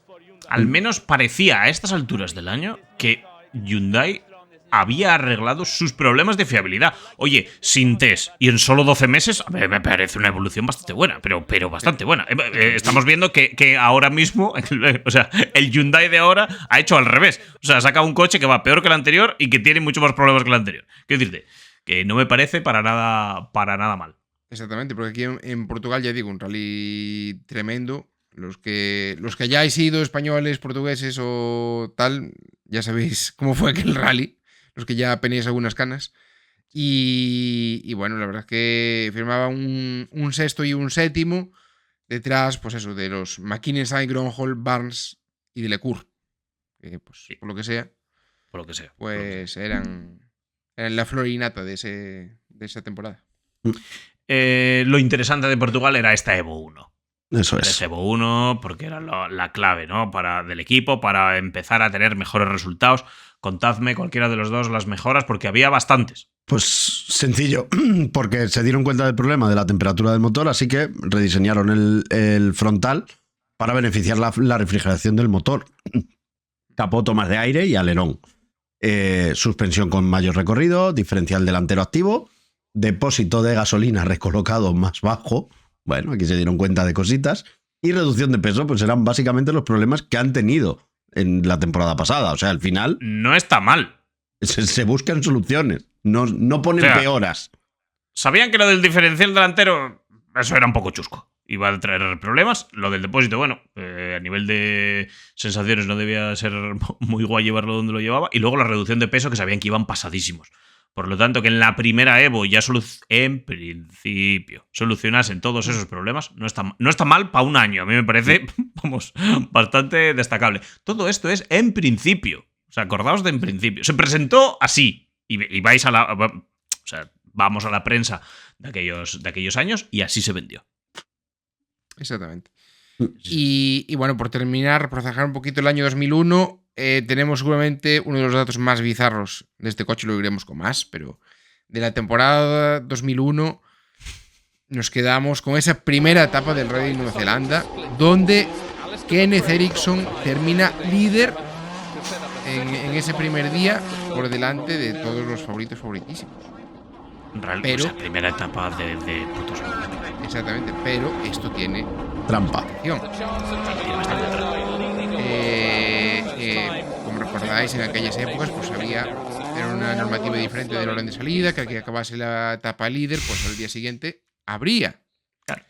Al menos parecía a estas alturas del año que Hyundai había arreglado sus problemas de fiabilidad. Oye, sin test y en solo 12 meses, a ver, me parece una evolución bastante buena, pero bastante buena. Estamos viendo que ahora mismo, o sea, el Hyundai de ahora ha hecho al revés. O sea, ha sacado un coche que va peor que el anterior y que tiene muchos más problemas que el anterior. Quiero decirte, que no me parece para nada mal. Exactamente, porque aquí en Portugal, ya digo, un rally tremendo. Los que hayáis sido españoles, portugueses o tal, ya sabéis cómo fue aquel rally. Los que ya tenéis algunas canas. Y bueno, la verdad es que firmaba un sexto y un séptimo detrás, pues eso, de los McKinsey, Gronholm, Barnes y de Lecour. Que, pues, Sí. por lo que sea, pues eran la florinata de esa temporada. Lo interesante de Portugal era esta Evo 1. Eso Era es. Evo 1 porque era la clave, ¿no? Del equipo para empezar a tener mejores resultados. Contadme cualquiera de los dos las mejoras porque había bastantes. Pues sencillo, porque se dieron cuenta del problema de la temperatura del motor, así que rediseñaron el frontal para beneficiar la refrigeración del motor. Capó más de aire y alerón. Suspensión con mayor recorrido, diferencial delantero activo, depósito de gasolina recolocado más bajo. Bueno, aquí se dieron cuenta de cositas. Y reducción de peso, pues eran básicamente los problemas que han tenido en la temporada pasada. O sea, al final No está mal. se buscan soluciones, no ponen peoras. Sabían que lo del diferencial delantero, eso era un poco chusco. Iba a traer problemas. Lo del depósito, bueno, a nivel de sensaciones no debía ser muy guay llevarlo donde lo llevaba. Y luego la reducción de peso, que sabían que iban pasadísimos. Por lo tanto, que en la primera Evo ya en principio solucionasen todos esos problemas, no está mal para un año. A mí me parece, vamos, bastante destacable. Todo esto es en principio. O sea, acordaos de en principio. Se presentó así. Y vais a la... O sea, vamos a la prensa de aquellos años y así se vendió. Exactamente. Y bueno, por terminar, por cerrar un poquito el año 2001, tenemos seguramente uno de los datos más bizarros de este coche, lo iremos con más, pero de la temporada 2001 nos quedamos con esa primera etapa del Rally de Nueva Zelanda, donde Kenneth Eriksson termina líder en ese primer día por delante de todos los favoritísimos. Pero, o sea, primera etapa de putos. Exactamente, pero esto tiene Trampa. Tiene bastante trampa. Como recordáis, en aquellas épocas pues era una normativa diferente del orden de salida, que al que acabase la etapa líder, pues al día siguiente habría. Claro.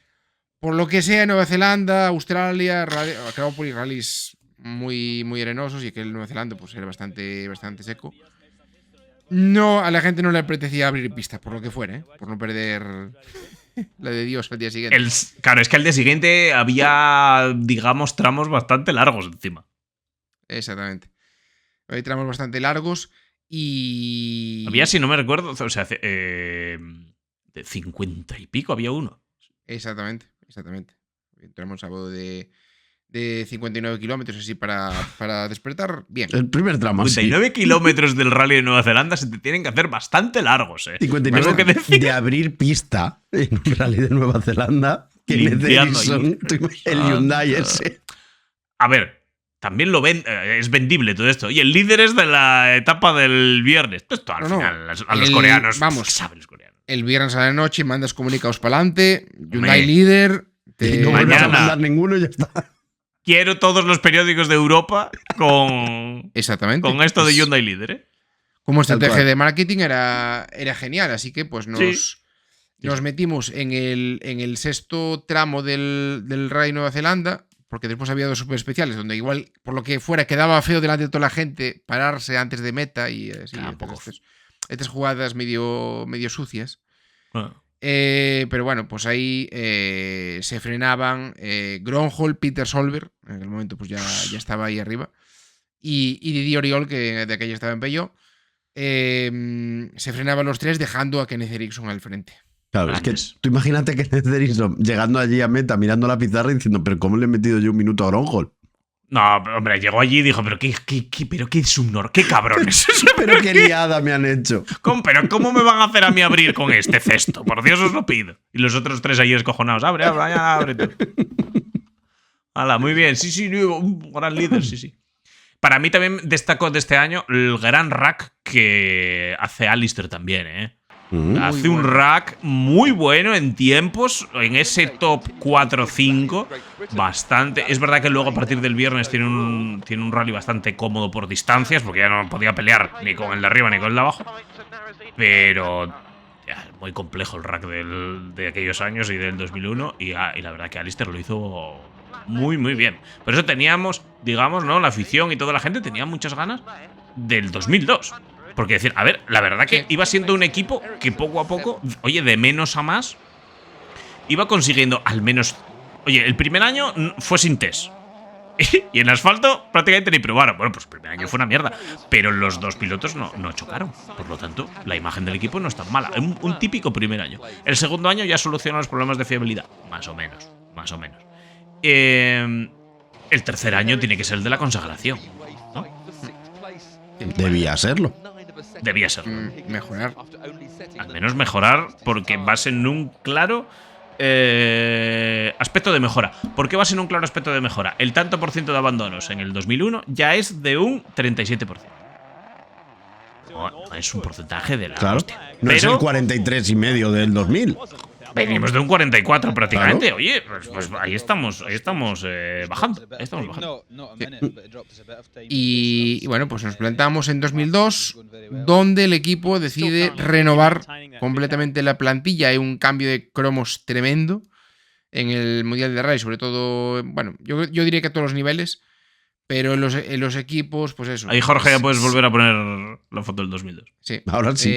Por lo que sea, Nueva Zelanda, Australia, acabó por ir rallies muy, muy arenosos, y que el Nueva Zelanda pues era bastante seco. No, a la gente no le apetecía abrir pista, por lo que fuera, por no perder la de Dios al día siguiente. Claro, es que al día siguiente había, digamos, tramos bastante largos encima. Exactamente. Había tramos bastante largos y... Había, si no me recuerdo, o sea, de 50 y pico había uno. Exactamente. Entramos a sábado de 59 kilómetros así para despertar bien. El primer tramo, 59 sí. kilómetros del Rally de Nueva Zelanda se te tienen que hacer bastante largos, 59 Tengo que decir. de abrir pista en un Rally de Nueva Zelanda. Que Limpiando el Hyundai ese. A ver, también es vendible todo esto. Y el líder es de la etapa del viernes. Esto al final, a los coreanos. Vamos, ¿qué saben los coreanos? El viernes a la noche mandas comunicados para adelante. Hyundai Hombre. líder. Y no vuelves a Mañana. mandar ninguno y ya está. Quiero todos los periódicos de Europa con Exactamente. esto de Pues, Hyundai líder, ¿eh? como Tal estrategia cual. de marketing era genial, así que pues Sí. nos metimos en el sexto tramo del Rally Nueva Zelanda, porque después había 2 super especiales, donde igual, por lo que fuera, quedaba feo delante de toda la gente pararse antes de meta y así. Claro, un poco Estas jugadas medio sucias. Ah. Pero bueno, pues ahí se frenaban Gronholm, Peter Solberg, en aquel momento pues ya estaba ahí arriba, y Didier Oriol, que de aquella estaba en Peugeot. Se frenaban los 3 dejando a Kenneth Eriksson al frente. Claro, es que Grandes. tú imagínate que Kenneth Eriksson llegando allí a meta, mirando la pizarra y diciendo, pero ¿cómo le he metido yo un minuto a Gronholm? No, pero, hombre, llegó allí y dijo, pero qué subnor, qué cabrones. Pero qué liada me han hecho. Pero ¿cómo me van a hacer a mí abrir con este cesto? Por Dios os lo pido. Y los otros 3 ahí escojonados. Abre, ya abre tú. Hala, muy bien. Sí, un gran líder, sí. Para mí también destacó de este año el gran rack que hace Alistair también, ¿eh? Hace un rack muy bueno en tiempos, en ese top 4-5, bastante. Es verdad que luego a partir del viernes tiene un rally bastante cómodo por distancias, porque ya no podía pelear ni con el de arriba ni con el de abajo. Pero ya, muy complejo el rack de aquellos años y del 2001, y la verdad que Alistair lo hizo muy, muy bien. Por eso teníamos, digamos, ¿no? La afición y toda la gente tenía muchas ganas del 2002. Porque decir, a ver, la verdad que iba siendo un equipo que poco a poco, oye, de menos a más, iba consiguiendo al menos. Oye, el primer año fue sin test. Y en asfalto prácticamente ni probaron. Bueno, pues el primer año fue una mierda. Pero los 2 pilotos no chocaron. Por lo tanto, la imagen del equipo no es tan mala. Un típico primer año. El segundo año ya solucionó los problemas de fiabilidad. Más o menos. El tercer año tiene que ser el de la consagración, ¿no? Debía serlo. Debía ser. Mejorar. Al menos mejorar, porque vas en un claro aspecto de mejora. ¿Por qué vas en un claro aspecto de mejora? El tanto por ciento de abandonos en el 2001 ya es de un 37%. No es un porcentaje de la Claro. hostia. No es el Pero 43,5 del 2000. venimos de un 44 prácticamente. Claro. Oye, pues ahí estamos bajando. Ahí estamos bajando. Y bueno, pues nos plantamos en 2002, donde el equipo decide renovar completamente la plantilla. Hay un cambio de cromos tremendo en el Mundial de Rally, sobre todo, bueno, yo diría que a todos los niveles, pero en los equipos, pues eso. Ahí, Jorge, ya puedes volver a poner la foto del 2002. Sí. Ahora sí.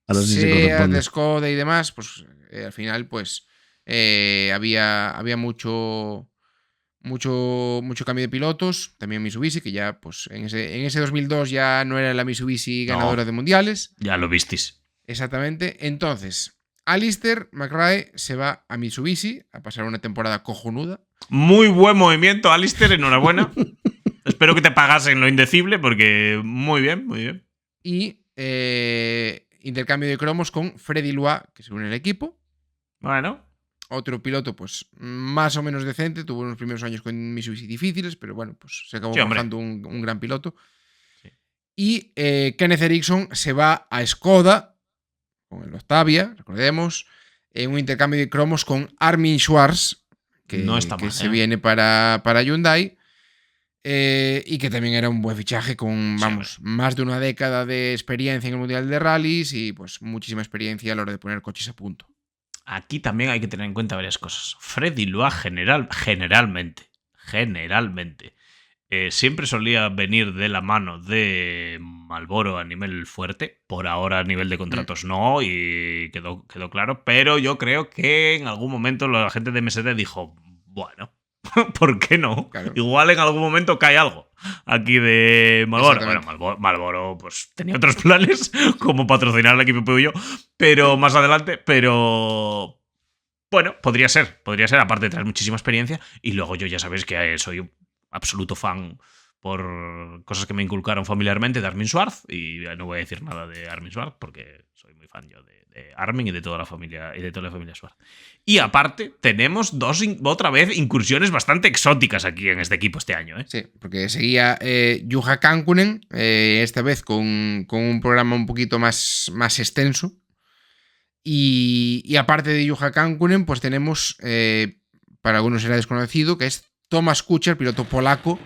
Ahora sí se Seat, corresponde. Skoda y demás, pues al final, pues había mucho cambio de pilotos. También Mitsubishi, que ya, pues en ese 2002 ya no era la Mitsubishi ganadora de mundiales. Ya lo visteis. Exactamente. Entonces, Alistair McRae se va a Mitsubishi a pasar una temporada cojonuda. Muy buen movimiento, Alistair, enhorabuena. Espero que te pagasen lo indecible, porque muy bien, muy bien. Y intercambio de cromos con Freddy Lois, que se une al equipo. Bueno. Otro piloto, pues más o menos decente. Tuvo unos primeros años con Mitsubishi difíciles, pero bueno, pues se acabó forjando un gran piloto. Sí. Y Kenneth Eriksson se va a Skoda con el Octavia, recordemos, en un intercambio de cromos con Armin Schwarz, que, no está mal, se viene para Hyundai. Y que también era un buen fichaje con, vamos, más de una década de experiencia en el Mundial de Rallys y pues muchísima experiencia a la hora de poner coches a punto. Aquí también hay que tener en cuenta varias cosas. Freddy Lois generalmente, siempre solía venir de la mano de Marlboro a nivel fuerte. Por ahora a nivel de contratos no, y quedó claro. Pero yo creo que en algún momento la gente de MSD dijo, bueno, ¿por qué no? Claro. Igual en algún momento cae algo aquí de Marlboro. Bueno, Marlboro pues tenía otros planes, como patrocinar al equipo Peugeot, pero más adelante, pero bueno, podría ser, aparte de traer muchísima experiencia. Y luego yo ya sabéis que soy un absoluto fan por cosas que me inculcaron familiarmente de Armin Schwarz, y no voy a decir nada de Armin Schwarz porque soy muy fan yo de Armin y de toda la familia Schwarz. Y aparte, tenemos otra vez incursiones bastante exóticas aquí en este equipo este año, ¿eh? Sí, porque seguía Juha Kankkunen, esta vez con un programa un poquito más extenso. Y aparte de Juha Kankkunen, pues tenemos, para algunos será desconocido, que es Tomasz Kucher, piloto polaco,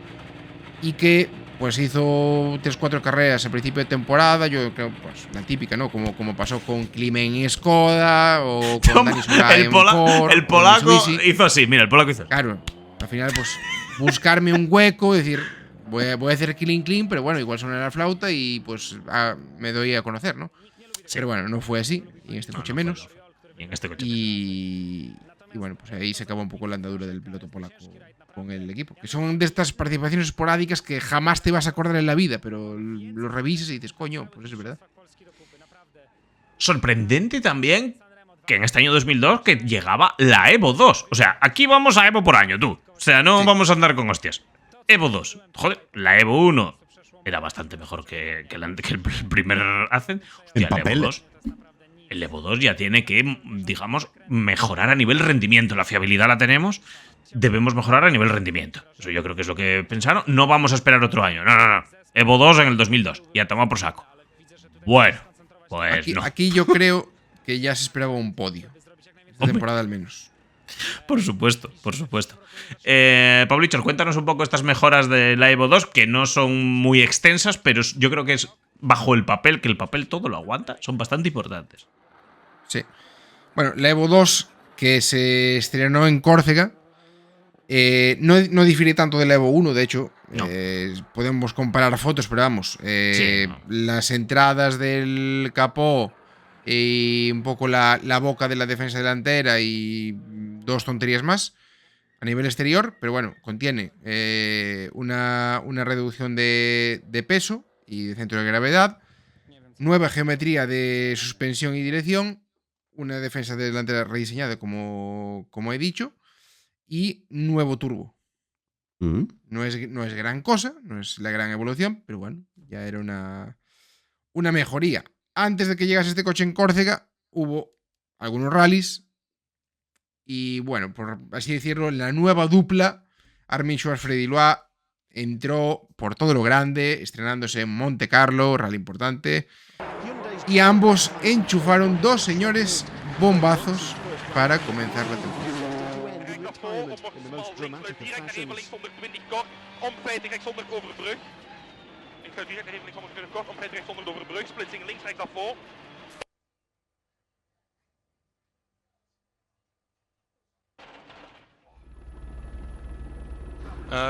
y que pues hizo 3-4 carreras a principio de temporada. Yo creo, pues la típica, ¿no? Como pasó con Klimen Skoda o con Dani Soraya en Ford, el polaco hizo así, mira, el polaco hizo así. Claro, al final, pues buscarme un hueco, decir, voy a hacer clean, pero bueno, igual suena la flauta y pues me doy a conocer, ¿no? Sí. Pero bueno, no fue así, y en este coche menos. Y en este coche y bueno, pues ahí se acaba un poco la andadura del piloto polaco con el equipo. Que son de estas participaciones esporádicas que jamás te vas a acordar en la vida, pero lo revisas y dices, coño, pues es verdad. Sorprendente también que en este año 2002 que llegaba la Evo 2. O sea, aquí vamos a Evo por año, tú. O sea, no vamos a andar con hostias. Evo 2. Joder, la Evo 1 era bastante mejor que el primer Ascent. Hostia, el Evo 2 ya tiene que, digamos, mejorar a nivel rendimiento. La fiabilidad la tenemos. Debemos mejorar a nivel rendimiento. Eso yo creo que es lo que pensaron. No vamos a esperar otro año. No. Evo 2 en el 2002. Y a tomar por saco. Bueno, pues aquí yo creo que ya se esperaba un podio. Esta temporada al menos. Por supuesto. Pablichos, cuéntanos un poco estas mejoras de la Evo 2, que no son muy extensas, pero yo creo que es bajo el papel, que el papel todo lo aguanta, son bastante importantes. Sí. Bueno, la Evo 2, que se estrenó en Córcega, no difiere tanto de la Evo 1, de hecho. No. Podemos comparar fotos, pero vamos. Las entradas del capó y un poco la boca de la defensa delantera y 2 tonterías más a nivel exterior, pero bueno, contiene una reducción de peso y de centro de gravedad, nueva geometría de suspensión y dirección, una defensa delantera rediseñada, como he dicho, y nuevo turbo. No es gran cosa, no es la gran evolución, pero bueno, ya era una mejoría. Antes de que llegase este coche en Córcega, hubo algunos rallies y bueno, por así decirlo, la nueva dupla Armin Schwarz-Freddy Loire entró por todo lo grande, estrenándose en Monte Carlo, rally importante, y ambos enchufaron 2 señores bombazos para comenzar la temporada.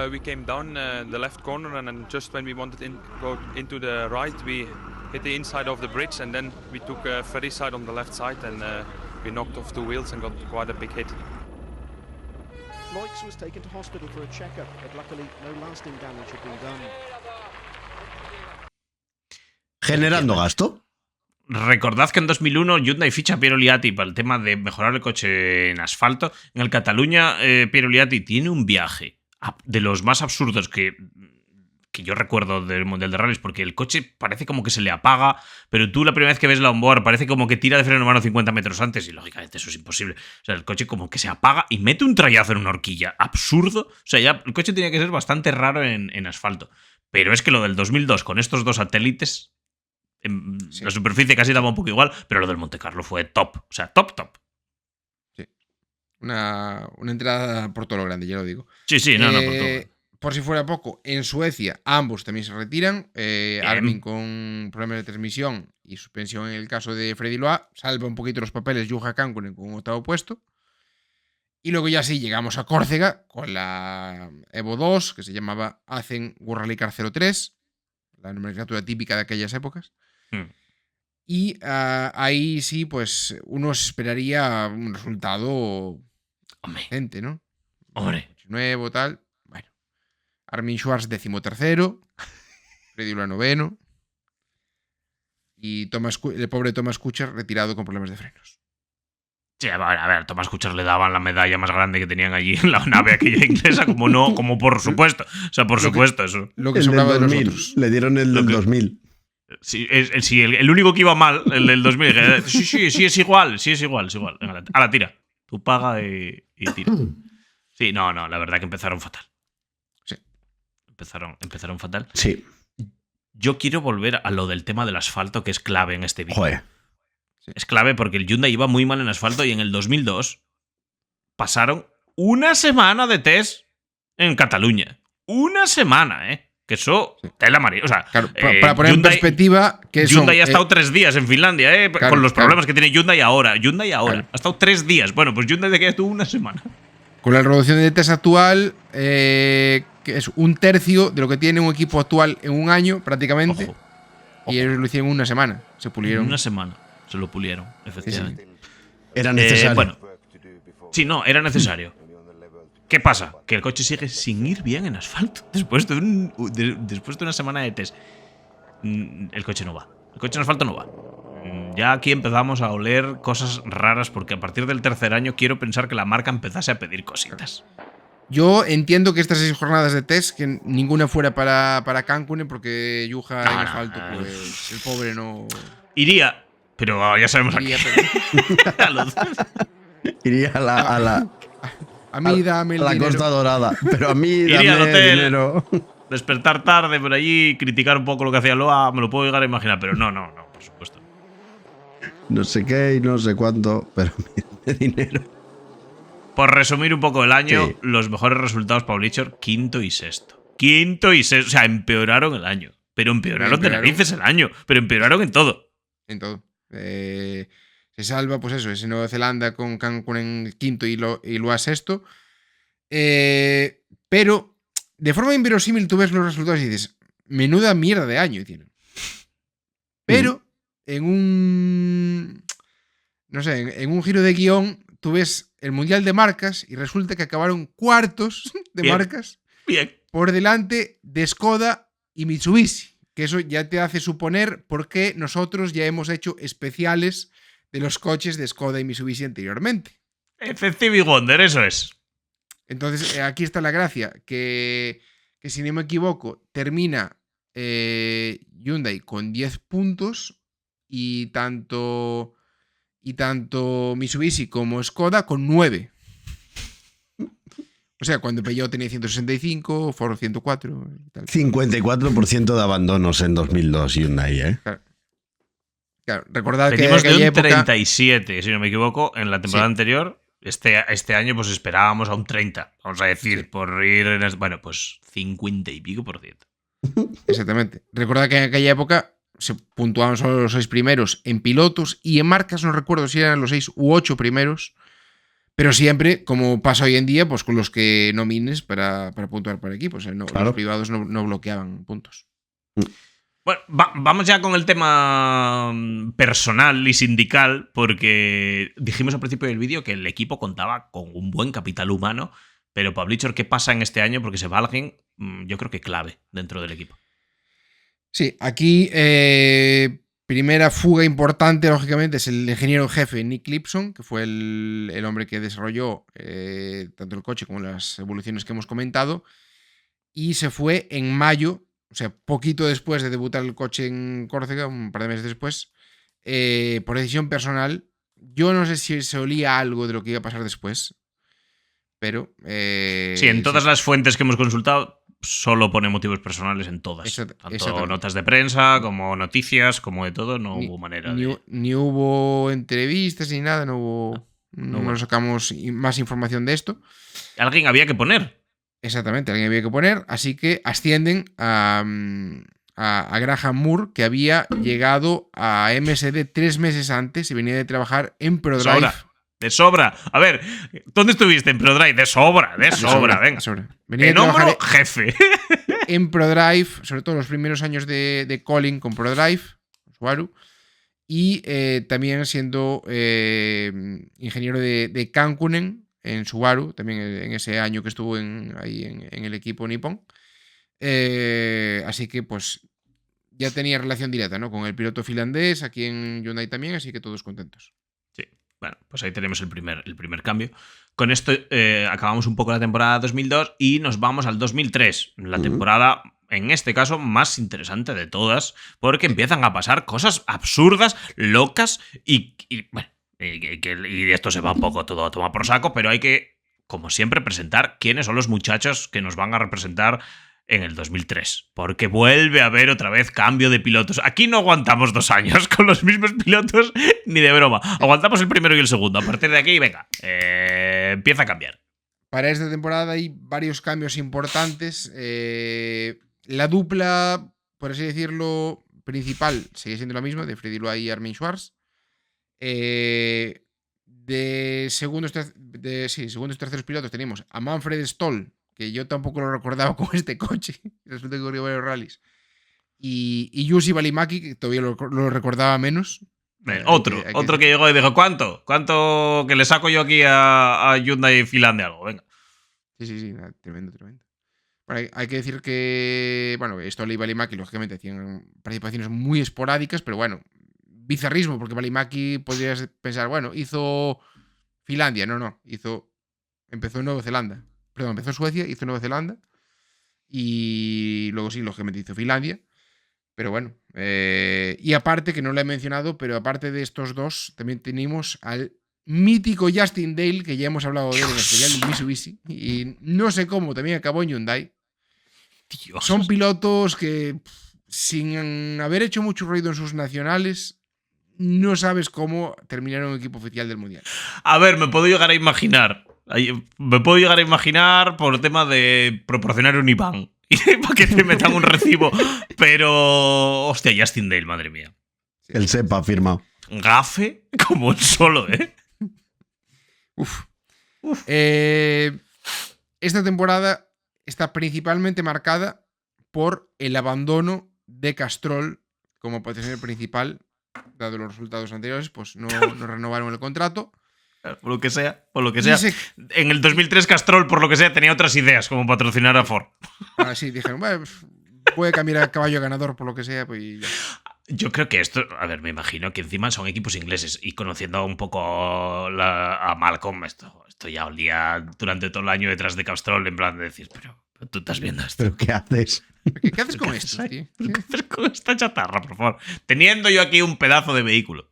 We came down the left corner, and then just when we wanted to go into the right, we hit the inside of the bridge, and then we took Ferry's side on the left side, and we knocked off 2 wheels and got quite a big hit. Loix was taken to hospital for a checkup, but luckily no lasting damage had been done. ¿Generando gasto? Recordad que en 2001 Hyundai ficha a Piero Liatti para el tema de mejorar el coche en asfalto. En el Cataluña, Piero Liatti tiene un viaje de los más absurdos que yo recuerdo del Mundial de Rallys, porque el coche parece como que se le apaga, pero tú la primera vez que ves la onboard parece como que tira de freno de mano 50 metros antes, y lógicamente eso es imposible. O sea, el coche como que se apaga y mete un trayazo en una horquilla. Absurdo. O sea, ya el coche tenía que ser bastante raro en asfalto. Pero es que lo del 2002 con estos 2 satélites, sí, la superficie casi daba un poco igual, pero lo del Monte Carlo fue top. O sea, top. Sí. Una entrada por todo lo grande, ya lo digo. Sí, no, por todo. Por si fuera poco, en Suecia ambos también se retiran. Armin con problemas de transmisión y suspensión en el caso de Freddy Loire. Salva un poquito los papeles Juha Kankkunen con un 8º puesto. Y luego ya sí llegamos a Córcega con la Evo 2, que se llamaba Ascent World Rally Car 03, la nomenclatura típica de aquellas épocas. Y ahí sí, pues uno esperaría un resultado decente, ¿no? Hombre. Nuevo, tal. Bueno. Armin Schwarz 13º. Freddy Loire 9º. Y el pobre Tomasz Kucher retirado con problemas de frenos. Sí, a ver, Tomás Kuchar le daban la medalla más grande que tenían allí en la nave aquella inglesa, como por supuesto. O sea, por supuesto, eso. Lo que El del sobraba de los 2000. otros. Le dieron el Lo del que- 2000. Sí, el único que iba mal, el del 2000. Sí, es igual, Venga, a la tira. Tú paga y tira. Sí, no, la verdad que empezaron fatal. Sí. Empezaron fatal. Sí. Yo quiero volver a lo del tema del asfalto, que es clave en este vídeo. Joder. Es clave porque el Hyundai iba muy mal en asfalto y en el 2002 pasaron una semana de test en Cataluña. Una semana, ¿eh? Que eso, tela amarilla. O sea, Claro, para poner en perspectiva que Hyundai son, ha estado 3 días en Finlandia, ¿eh? claro, Con los claro. problemas que tiene Hyundai ahora. Claro. Ha estado 3 días. Bueno, pues Hyundai de que estuvo una semana. con la reducción de test actual, que es un tercio de lo que tiene un equipo actual en un año, prácticamente. Ojo. Y ellos lo hicieron en una semana. Se En pulieron. una semana se lo pulieron, efectivamente. Era necesario. Bueno, sí, no, era necesario. ¿Qué pasa? Que el coche sigue sin ir bien en asfalto. Después de una semana de test. El coche no va. El coche en asfalto no va. Ya aquí empezamos a oler cosas raras porque a partir del tercer año quiero pensar que la marca empezase a pedir cositas. Yo entiendo que estas 6 jornadas de test, que ninguna fuera para Cancún, porque Yuja en No, asfalto, pues el pobre no Iría, pero ya sabemos iría, aquí. pero Iría a la a mí dame el a la dinero. Costa Dorada. Pero a mí Iría al dame hotel. dinero. Despertar tarde por allí, criticar un poco lo que hacía Loa, me lo puedo llegar a imaginar, pero no, por supuesto. No sé qué y no sé cuánto, pero de dinero. Por resumir un poco el año, Sí. los mejores resultados para Bleacher, quinto y sexto. O sea, empeoraron el año. Pero empeoraron de Empeoraron. narices el año. Pero empeoraron en todo. En todo. Se salva, pues eso, ese Nueva Zelanda con Cancún en quinto y Loa sexto. Pero de forma inverosímil tú ves los resultados y dices, menuda mierda de año tienen. Pero en un... No sé, en un giro de guión tú ves el Mundial de Marcas y resulta que acabaron cuartos de Bien. marcas Bien. por delante de Skoda y Mitsubishi. Que eso ya te hace suponer por qué nosotros ya hemos hecho especiales de los coches de Skoda y Mitsubishi anteriormente. Effective Wonder, eso es. Entonces, aquí está la gracia, que si no me equivoco, termina Hyundai con 10 puntos y tanto Mitsubishi como Skoda con 9. O sea, cuando Peugeot tenía 165, Ford 104 y tal. 54% de abandonos en 2002 Hyundai, ¿eh? Claro, recordad que en Venimos de un aquella época... 37, si no me equivoco, en la temporada Sí. anterior. Este año pues esperábamos a un 30, vamos a decir, Sí. por ir bueno, pues 50 y pico por ciento. Exactamente. Recordad que en aquella época se puntuaban solo los 6 primeros en pilotos y en marcas no recuerdo si eran los 6 u 8 primeros, pero siempre, como pasa hoy en día, pues con los que nomines para puntuar para equipos. O sea, Claro. Los privados no bloqueaban puntos. Bueno, vamos ya con el tema personal y sindical, porque dijimos al principio del vídeo que el equipo contaba con un buen capital humano, pero para Bleacher, ¿qué pasa en este año? Porque se va alguien, yo creo que clave dentro del equipo. Sí, aquí primera fuga importante, lógicamente, es el ingeniero jefe Nick Lipson, que fue el hombre que desarrolló tanto el coche como las evoluciones que hemos comentado, y se fue en mayo, o sea, poquito después de debutar el coche en Córcega, un par de meses después, por decisión personal. Yo no sé si se olía algo de lo que iba a pasar después, pero... sí, en todas las fuentes que hemos consultado, solo pone motivos personales en todas. Tanto exactamente. notas de prensa, como noticias, como de todo, no hubo manera de... Ni hubo entrevistas ni nada, no hubo... No No hubo. sacamos más información de esto. Alguien había que poner. Exactamente, alguien había que poner, así que ascienden a Graham Moore, que había llegado a MSD 3 meses antes y venía de trabajar en ProDrive. Sobra. De sobra. A ver, ¿dónde estuviste en ProDrive? De sobra, venga. De sobra. Venía de En trabajar hombro, jefe. en ProDrive, sobre todo los primeros años de Colin con ProDrive, Subaru, y también siendo ingeniero de Kankunen en Subaru, también en ese año que estuvo ahí en el equipo Nippon. Así que pues ya tenía relación directa, ¿no? Con el piloto finlandés aquí en Hyundai también, así que todos contentos. Sí. Bueno, pues ahí tenemos el primer cambio. Con esto acabamos un poco la temporada 2002 y nos vamos al 2003. La temporada, en este caso, más interesante de todas, porque empiezan a pasar cosas absurdas, locas y bueno, y esto se va un poco todo a tomar por saco, pero hay que, como siempre, presentar quiénes son los muchachos que nos van a representar en el 2003, porque vuelve a haber otra vez cambio de pilotos. Aquí no aguantamos 2 años con los mismos pilotos ni de broma. Aguantamos el primero y el segundo. A partir de aquí, venga, empieza a cambiar. Para esta temporada hay varios cambios importantes. La dupla, por así decirlo, principal sigue siendo la misma, de Freddy Loa y Armin Schwarz. De segundos y terceros pilotos tenemos a Manfred Stoll, que yo tampoco lo recordaba con este coche. Resulta que corrió varios rallies. Y Jussi Välimäki, que todavía lo recordaba menos. Otro que llegó y dijo, ¿cuánto que le saco yo aquí a Hyundai Finlandia algo? Venga. Sí, tremendo. Bueno, hay que decir que, bueno, Stoll y Välimäki, lógicamente, hacían participaciones muy esporádicas, pero bueno, bizarrismo, porque Välimäki podrías pensar, bueno, hizo Finlandia. No, empezó en Nueva Zelanda. Perdón, empezó Suecia, hizo Nueva Zelanda y luego sí, lógicamente hizo Finlandia. Pero bueno, y aparte, que no lo he mencionado, pero aparte de estos dos, también tenemos al mítico Justin Dale, que ya hemos hablado de él en el especial de Mitsubishi, y no sé cómo, también acabó en Hyundai. Dios. Son pilotos que, sin haber hecho mucho ruido en sus nacionales, no sabes cómo terminaron en un equipo oficial del Mundial. A ver, me puedo llegar a imaginar. Por tema de proporcionar un IBAN y para que te metan un recibo. Pero, hostia, Justin Dale, madre mía. El SEPA firmado. Gafe como el solo, ¿eh? Esta temporada está principalmente marcada por el abandono de Castrol como patrocinador principal. Dado los resultados anteriores, pues no renovaron el contrato. Por lo que sea. En el 2003 Castrol, por lo que sea, tenía otras ideas como patrocinar a Ford. Ahora sí, dijeron, bueno, puede cambiar a caballo ganador por lo que sea, pues ya. Yo creo que esto, a ver, me imagino que encima son equipos ingleses y conociendo un poco a Malcolm, esto ya olía durante todo el año detrás de Castrol, en plan de decir, pero tú estás viendo esto. ¿Pero qué haces? ¿Qué haces con esto, tío? ¿Qué haces con esta chatarra, por favor? Teniendo yo aquí un pedazo de vehículo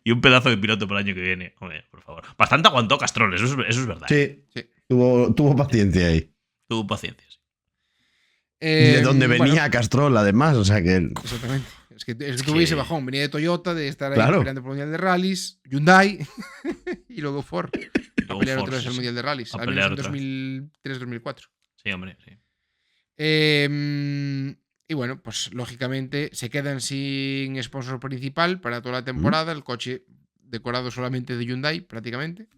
y un pedazo de piloto para el año que viene. Hombre, por favor. Bastante aguantó Castrol, eso es verdad. Sí. Tuvo paciencia ahí. Tuvo paciencia, sí. Y de donde venía bueno, Castrol, además, o sea que... Exactamente. Es que tuve ese bajón. Venía de Toyota, de estar ahí peleando por el Mundial de Rallys, Hyundai y luego Ford. A pelear otra vez el Mundial de Rallys. Al menos en 2003-2004. Sí, hombre, sí. Y bueno, pues lógicamente se quedan sin sponsor principal para toda la temporada. El coche decorado solamente de Hyundai, prácticamente.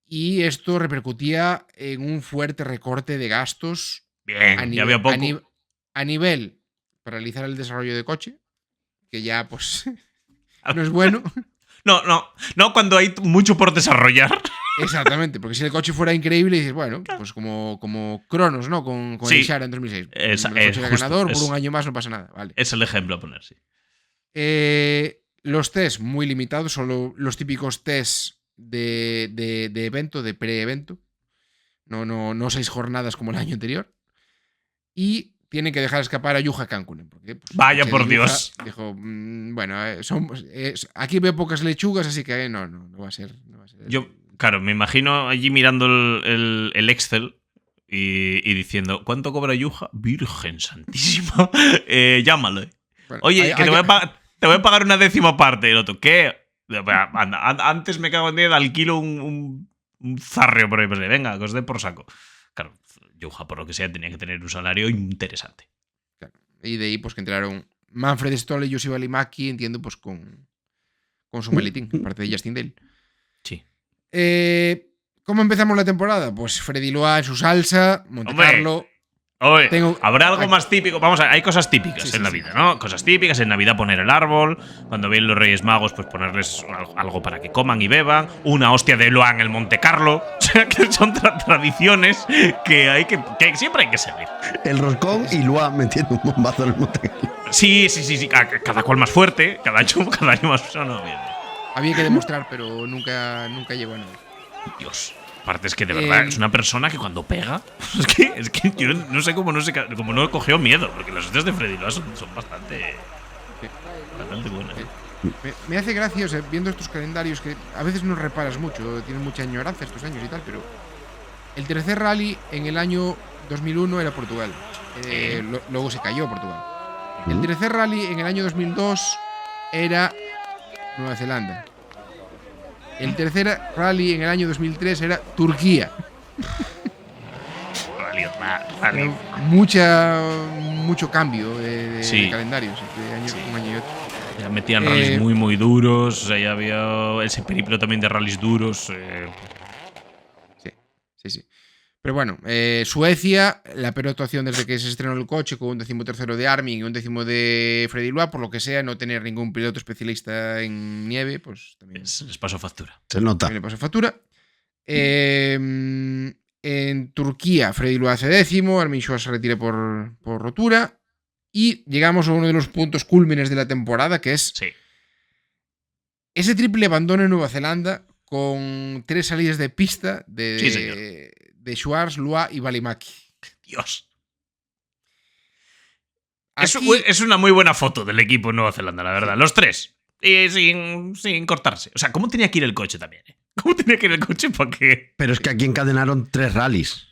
Y esto repercutía en un fuerte recorte de gastos. Bien, ya había poco. A nivel paralizar el desarrollo de coche, que ya pues no es bueno. No cuando hay mucho por desarrollar. Exactamente, porque si el coche fuera increíble dices, bueno, pues como Cronos, ¿no? Con el Ishara en 2006. El coche era ganador, por un año más no pasa nada. Vale. Es el ejemplo a poner, sí. Los tests muy limitados, solo los típicos tests de evento, de pre-evento. No 6 jornadas como el año anterior. Y tienen que dejar escapar a Juha Kankkunen. Porque, pues, vaya por Dios. Dijo, bueno, aquí veo pocas lechugas, así que no va a ser. Yo, claro, me imagino allí mirando el Excel y diciendo, ¿cuánto cobra Juha? Virgen santísima. Llámalo. Bueno, oye, te voy a pagar una 10ª parte. El otro, ¿qué? Antes me cago en 10, alquilo un zarreo por ahí. Pues, venga, que os dé por saco. Claro, Juha, por lo que sea, tenía que tener un salario interesante. Claro. Y de ahí, pues que entraron Manfred Stoll y Jussi Välimäki, entiendo, pues con su maletín, aparte de Justin Dale. Sí. ¿Cómo empezamos la temporada? Pues Freddy Loa en su salsa, Monte Carlo. Oye, habrá algo más típico. Vamos a ver, hay cosas típicas en la vida, ¿no? Cosas típicas. En Navidad poner el árbol. Cuando vienen los Reyes Magos, pues ponerles algo para que coman y beban. Una hostia de Loa en el Monte Carlo. O sea, que son tradiciones que siempre hay que seguir. El roscón y Loa metiendo un bombazo en el Monte Carlo. Sí. Cada cual más fuerte. Cada año más. No, bien. había que demostrar, pero nunca llegó a nada. Dios. Aparte es que de verdad es una persona que cuando pega. Es que yo no sé cómo no cogió miedo. Porque las hostias de Freddy Loa son bastante. Bastante buenas. Me hace gracia, o sea, viendo estos calendarios que a veces no reparas mucho, tienes mucha añoranza estos años y tal, pero el tercer rally en el año 2001 era Portugal. Luego se cayó Portugal. El tercer rally en el año 2002 era Nueva Zelanda. El tercer rally en el año 2003 era Turquía. Rally. Mucho cambio de calendarios entre un año y otro. Ya metían rallies muy duros. O sea, ya había ese periplo también de rallies duros. Sí. Pero bueno, Suecia, la peor actuación desde que se estrenó el coche, con un 13º de Armin y un 10º de Freddy Loa, por lo que sea, no tener ningún piloto especialista en nieve, pues también les pasó factura. Se nota. También le pasó factura. En Turquía, Freddy Loa hace 10º, Armin Schwarz se retira por rotura. Y llegamos a uno de los puntos cúlmines de la temporada, que es ese triple abandono en Nueva Zelanda con 3 salidas de pista de Schwarz, Loa y Välimäki. Dios. Aquí, es una muy buena foto del equipo en Nueva Zelanda, la verdad. Los 3. Y sin cortarse. O sea, ¿cómo tenía que ir el coche también? ¿Cómo tenía que ir el coche para qué? Pero es que aquí encadenaron 3 rallies.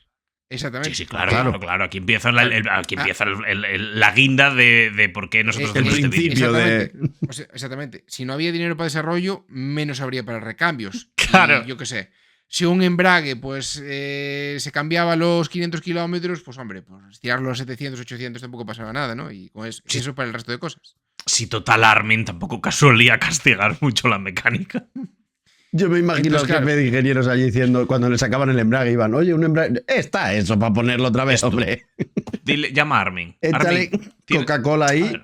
Exactamente. Sí, claro. Aquí empieza la guinda de por qué nosotros el hacemos este vídeo. principio Exactamente. Si no había dinero para desarrollo, menos habría para recambios. Claro. Y yo qué sé. Si un embrague pues se cambiaba a los 500 kilómetros, pues hombre, pues tirarlo a los 700, 800 tampoco pasaba nada, ¿no? Y con eso para el resto de cosas. Si total Armin tampoco solía castigar mucho la mecánica. Yo me imagino al jefe de ingenieros allí diciendo, cuando le sacaban el embrague, iban, oye, un embrague. Está eso para ponerlo otra vez, hombre. Dile, llama a Armin. Échale Coca-Cola ahí.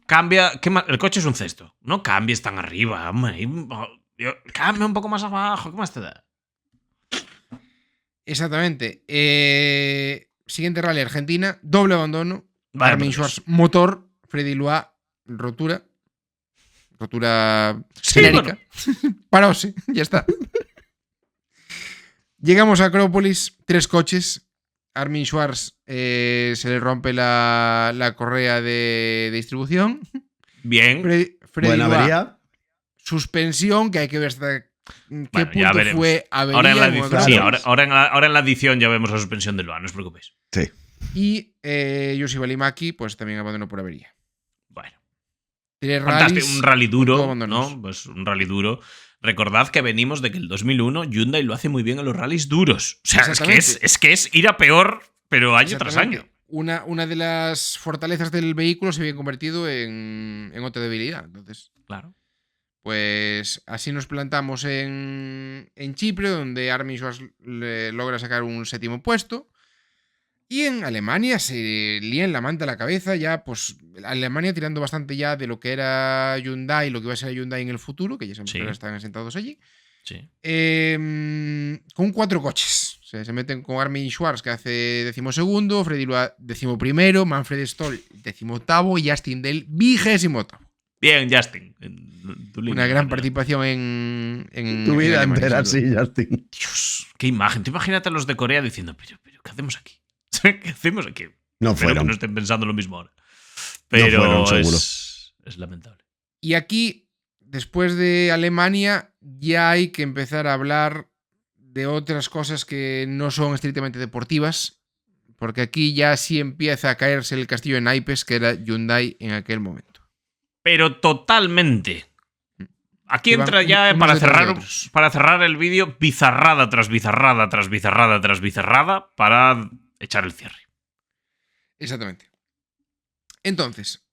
Cambia. El coche es un cesto. No cambies tan arriba, hombre. Cambia un poco más abajo. ¿Qué más te da? Exactamente. Siguiente rally, Argentina. Doble abandono. Vale, Armin Schwarz, motor. Freddy Loa, rotura genérica. Bueno. Paróse, ya está. Llegamos a Acrópolis, 3 coches. Armin Schwarz se le rompe la correa de distribución. Bien. Freddy Buena Loa, avería. Suspensión, que hay que ver hasta qué punto fue avería. Ahora en la edición ya vemos la suspensión de Loa, no os preocupéis. Sí. Y Jussi Välimäki, pues también abandonó por avería. Bueno. Fantástico, un rally duro, ¿no? Pues un rally duro. Recordad que venimos de que el 2001 Hyundai lo hace muy bien en los rallies duros. O sea, es que es ir a peor, pero año tras año. Una de las fortalezas del vehículo se había convertido en otra debilidad. Entonces, claro. Pues así nos plantamos en Chipre, donde Armin Schwarz logra sacar un 7º puesto. Y en Alemania se lían la manta a la cabeza, ya pues Alemania tirando bastante ya de lo que era Hyundai, lo que iba a ser Hyundai en el futuro, que ya sabemos que están asentados allí. Sí. Con 4 coches. O sea, se meten con Armin Schwarz, que hace 12º, Freddy Loa 11º, Manfred Stoll 18º y Justin Dale 28º. Bien, Justin. Una gran participación en tu vida entera, sí, Justin. Dios, qué imagen. Tú imagínate a los de Corea diciendo, pero ¿qué hacemos aquí? ¿Qué hacemos aquí? No fueron. Espero que no estén pensando lo mismo ahora. Pero no fueron, seguro. Es lamentable. Y aquí, después de Alemania, ya hay que empezar a hablar de otras cosas que no son estrictamente deportivas, porque aquí ya sí empieza a caerse el castillo de naipes que era Hyundai en aquel momento. Pero totalmente. Aquí entra ya, para cerrar el vídeo, bizarrada tras bizarrada tras bizarrada tras bizarrada para echar el cierre. Exactamente. Entonces,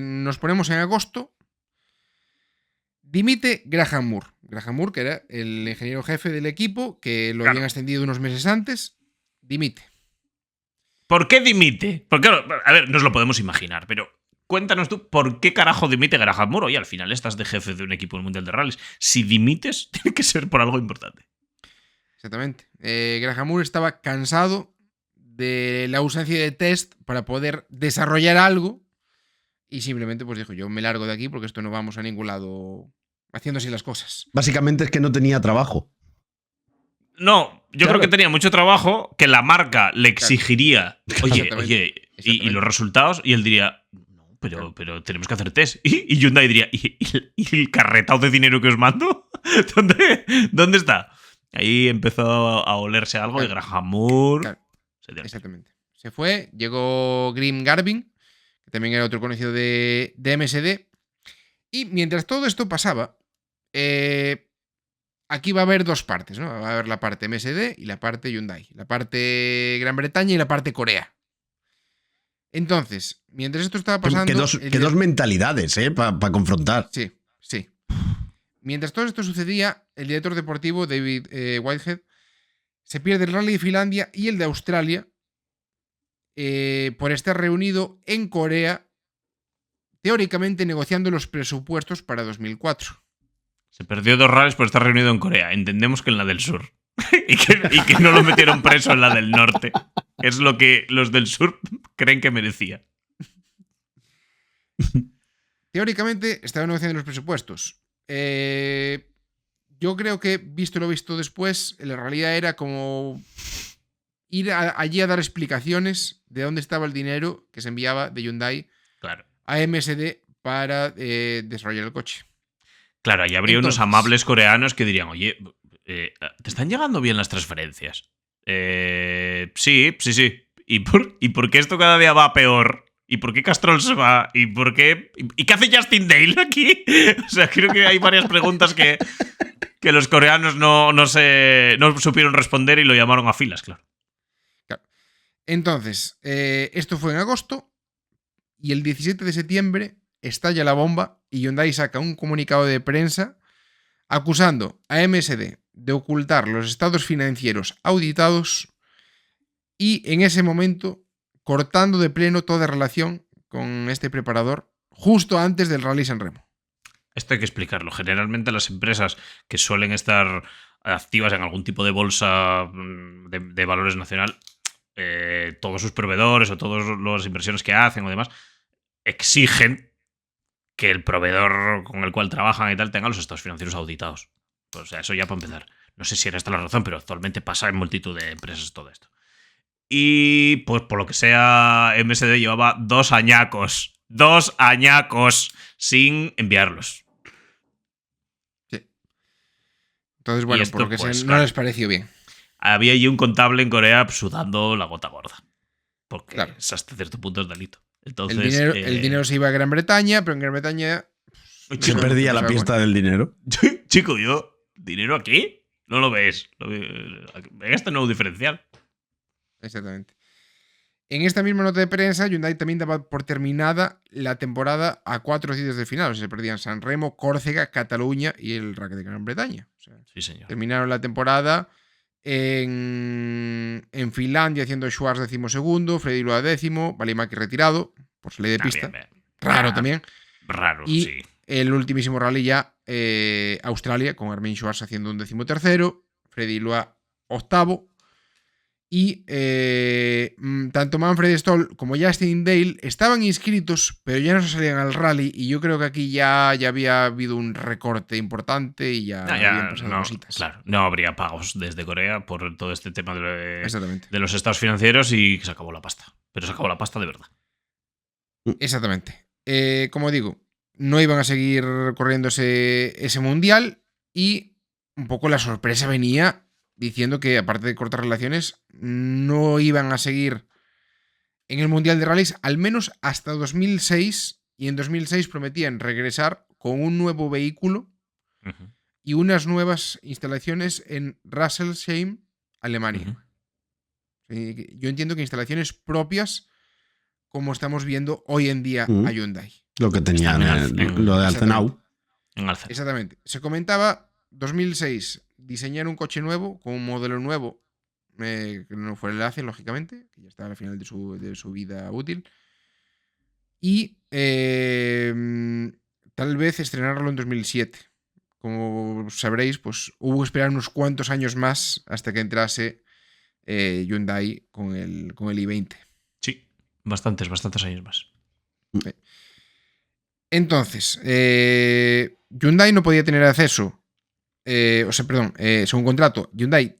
nos ponemos en agosto. Dimite Graham Moore. Graham Moore, que era el ingeniero jefe del equipo, que lo habían ascendido unos meses antes, dimite. ¿Por qué dimite? Porque, a ver, nos lo podemos imaginar, pero cuéntanos tú, ¿por qué carajo dimite Graham Moore? Oye, al final estás de jefe de un equipo en el Mundial de Rallys. Si dimites, tiene que ser por algo importante. Exactamente. Graham Moore estaba cansado de la ausencia de test para poder desarrollar algo y simplemente pues dijo, yo me largo de aquí porque esto no vamos a ningún lado haciendo así las cosas. Básicamente es que no tenía trabajo. No, yo Claro. creo que tenía mucho trabajo que la marca le exigiría. Oye, Exactamente. y los resultados, y él diría, no, pero tenemos que hacer test. Y Hyundai diría, ¿y el carretao de dinero que os mando? ¿Dónde está? Ahí empezó a olerse algo Claro. de Graham Moore. Claro. Se dio el Exactamente. Se fue, llegó Grim Garvin, que también era otro conocido de MSD. Y mientras todo esto pasaba, aquí va a haber dos partes, ¿no? Va a haber la parte MSD y la parte Hyundai. La parte Gran Bretaña y la parte Corea. Entonces, mientras esto estaba pasando... Que dos mentalidades, para confrontar. Sí, sí. Mientras todo esto sucedía, el director deportivo, David Whitehead, se pierde el Rally de Finlandia y el de Australia por estar reunido en Corea, teóricamente negociando los presupuestos para 2004. Se perdió 2 rallies por estar reunido en Corea. Entendemos que en la del sur. y que no lo metieron preso en la del norte. Es lo que los del sur creen que merecía. Teóricamente estaban negociando los presupuestos. Yo creo que, visto lo visto después, la realidad era como ir allí a dar explicaciones de dónde estaba el dinero que se enviaba de Hyundai Claro. a MSD para desarrollar el coche. Claro, ahí habría Entonces, unos amables coreanos que dirían, oye, ¿te están llegando bien las transferencias? Sí. ¿Y por qué esto cada día va peor? ¿Y por qué Castrol se va? ¿Y qué hace Justin Dale aquí? O sea, creo que hay varias preguntas que los coreanos no supieron responder y lo llamaron a filas, claro. Entonces, esto fue en agosto y el 17 de septiembre estalla la bomba y Hyundai saca un comunicado de prensa acusando a MSD de ocultar los estados financieros auditados y en ese momento cortando de pleno toda relación con este preparador justo antes del Rally San Remo. Esto hay que explicarlo. Generalmente las empresas que suelen estar activas en algún tipo de bolsa de valores nacional, todos sus proveedores o todas las inversiones que hacen o demás, exigen que el proveedor con el cual trabajan y tal tenga los estados financieros auditados. O sea, eso ya para empezar. No sé si era esta la razón, pero actualmente pasa en multitud de empresas todo esto. Y pues por lo que sea, MSD llevaba 2 añacos sin enviarlos. Sí. Entonces, bueno, esto, por lo que pues, sea, claro, no les pareció bien. Había allí un contable en Corea sudando la gota gorda. Porque Claro. es hasta cierto punto es delito. Entonces, El dinero se iba a Gran Bretaña, pero en Gran Bretaña... Se perdía la pista del dinero. Chico, ¿dinero aquí? No lo ves. En este nuevo diferencial. Exactamente. En esta misma nota de prensa, Hyundai también daba por terminada la temporada a 4 sitios de final. O sea, se perdían San Remo, Córcega, Cataluña y el Rally de Gran Bretaña. O sea, Sí, señor. terminaron la temporada en Finlandia haciendo Schwarz 12º, Freddy Loa 10º, Valimaki retirado, por ley de pista. Bien. Raro también. Raro, Y sí. el ultimísimo rally ya, Australia, con Armin Schwarz haciendo un 13º, Freddy Loa 8º. Y tanto Manfred Stoll como Justin Dale estaban inscritos, pero ya no se salían al rally. Y yo creo que aquí ya había habido un recorte importante y ya habían pasado cositas. Claro, no habría pagos desde Corea por todo este tema Exactamente. de los estados financieros y se acabó la pasta. Pero se acabó la pasta de verdad. Exactamente. Como digo, no iban a seguir corriendo ese mundial y un poco la sorpresa venía diciendo que, aparte de cortar relaciones, no iban a seguir en el Mundial de Rallys al menos hasta 2006, y en 2006 prometían regresar con un nuevo vehículo y unas nuevas instalaciones en Russelsheim, Alemania. Yo entiendo que instalaciones propias, como estamos viendo hoy en día a Hyundai. Lo que tenían, lo de Alcenau. En Alcenau. Exactamente. Se comentaba 2006 diseñar un coche nuevo con un modelo nuevo, que no fuera el ACE, lógicamente, que ya estaba al final de su vida útil, y tal vez estrenarlo en 2007. Como sabréis, pues hubo que esperar unos cuantos años más hasta que entrase Hyundai con el i20. Sí, bastantes años más. Entonces, Hyundai no podía tener acceso, según contrato, Hyundai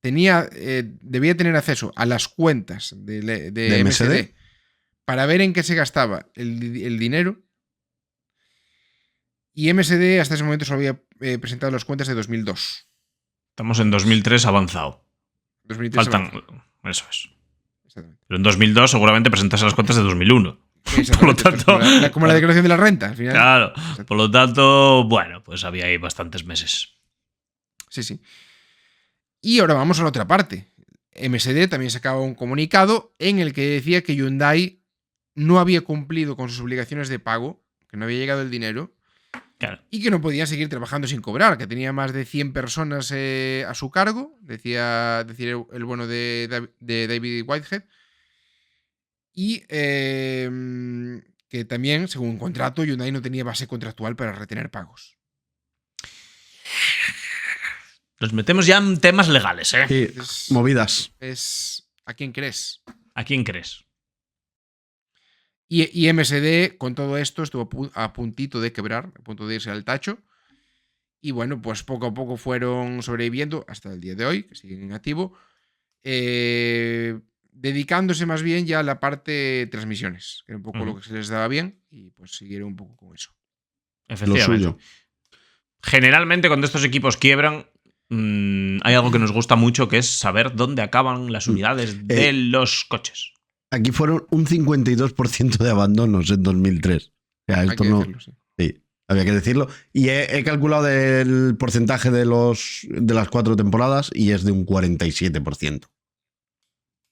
debía tener acceso a las cuentas de MSD para ver en qué se gastaba el dinero. Y MSD hasta ese momento solo había presentado las cuentas de 2002. Estamos en 2003 avanzado. 2003 Faltan. avanzado. Eso es. Exactamente. Pero en 2002 seguramente presentase las cuentas de 2001. Por lo tanto. Como la declaración de la renta, al final. Claro. Por lo tanto, bueno, pues había ahí bastantes meses. Sí. Y ahora vamos a la otra parte. MSD también sacaba un comunicado en el que decía que Hyundai no había cumplido con sus obligaciones de pago, que no había llegado el dinero. Claro. Y que no podía seguir trabajando sin cobrar, que tenía más de 100 personas a su cargo, decía el bueno de David Whitehead. Y que también, según contrato, Hyundai no tenía base contractual para retener pagos. Nos metemos ya en temas legales, ¿eh? Sí, movidas. ¿A quién crees? ¿A quién crees? Y MSD, con todo esto, estuvo a puntito de quebrar, a punto de irse al tacho. Y bueno, pues poco a poco fueron sobreviviendo hasta el día de hoy, que siguen en activo, dedicándose más bien ya a la parte de transmisiones, que era un poco lo que se les daba bien, y pues siguieron un poco con eso. Efectivamente. Lo suyo. Generalmente, cuando estos equipos quiebran, hay algo que nos gusta mucho, que es saber dónde acaban las unidades de los coches. Aquí fueron un 52% de abandonos en 2003. O sea, esto Hay que no. decirlo, sí. Sí, había que decirlo. Y he calculado el porcentaje de las 4 temporadas y es de un 47%.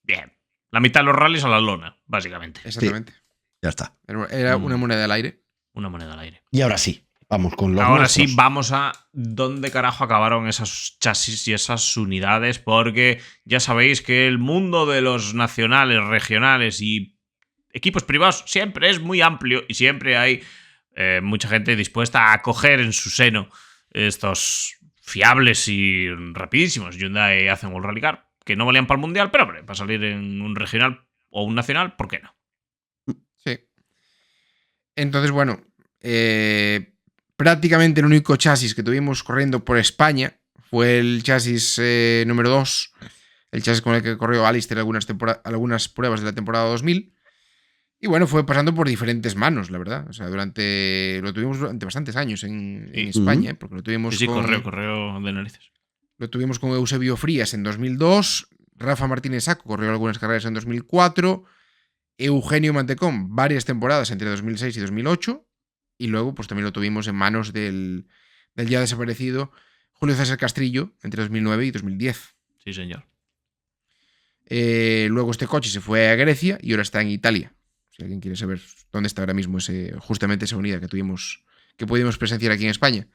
Bien. La mitad de los rallies a la lona, básicamente. Exactamente. Ya está. Era una moneda al aire. Una moneda al aire. Y ahora sí, vamos con los Ahora nuestros. sí, vamos a dónde carajo acabaron esos chasis y esas unidades, porque ya sabéis que el mundo de los nacionales, regionales y equipos privados siempre es muy amplio y siempre hay mucha gente dispuesta a acoger en su seno estos fiables y rapidísimos Hyundai hacen un Rally Car, que no valían para el Mundial, pero hombre, para salir en un regional o un nacional, ¿por qué no? Sí. Entonces, bueno, prácticamente el único chasis que tuvimos corriendo por España fue el chasis número 2, el chasis con el que corrió Alistair algunas pruebas de la temporada 2000. Y bueno, fue pasando por diferentes manos, la verdad. O sea, lo tuvimos durante bastantes años en España, porque lo tuvimos correo de narices. Lo tuvimos con Eusebio Frías en 2002, Rafa Martínez Saco corrió algunas carreras en 2004, Eugenio Mantecón varias temporadas entre 2006 y 2008, y luego pues también lo tuvimos en manos del ya desaparecido Julio César Castrillo entre 2009 y 2010. Sí, señor. Luego este coche se fue a Grecia y ahora está en Italia. Si alguien quiere saber dónde está ahora mismo justamente esa unidad que pudimos presenciar aquí en España.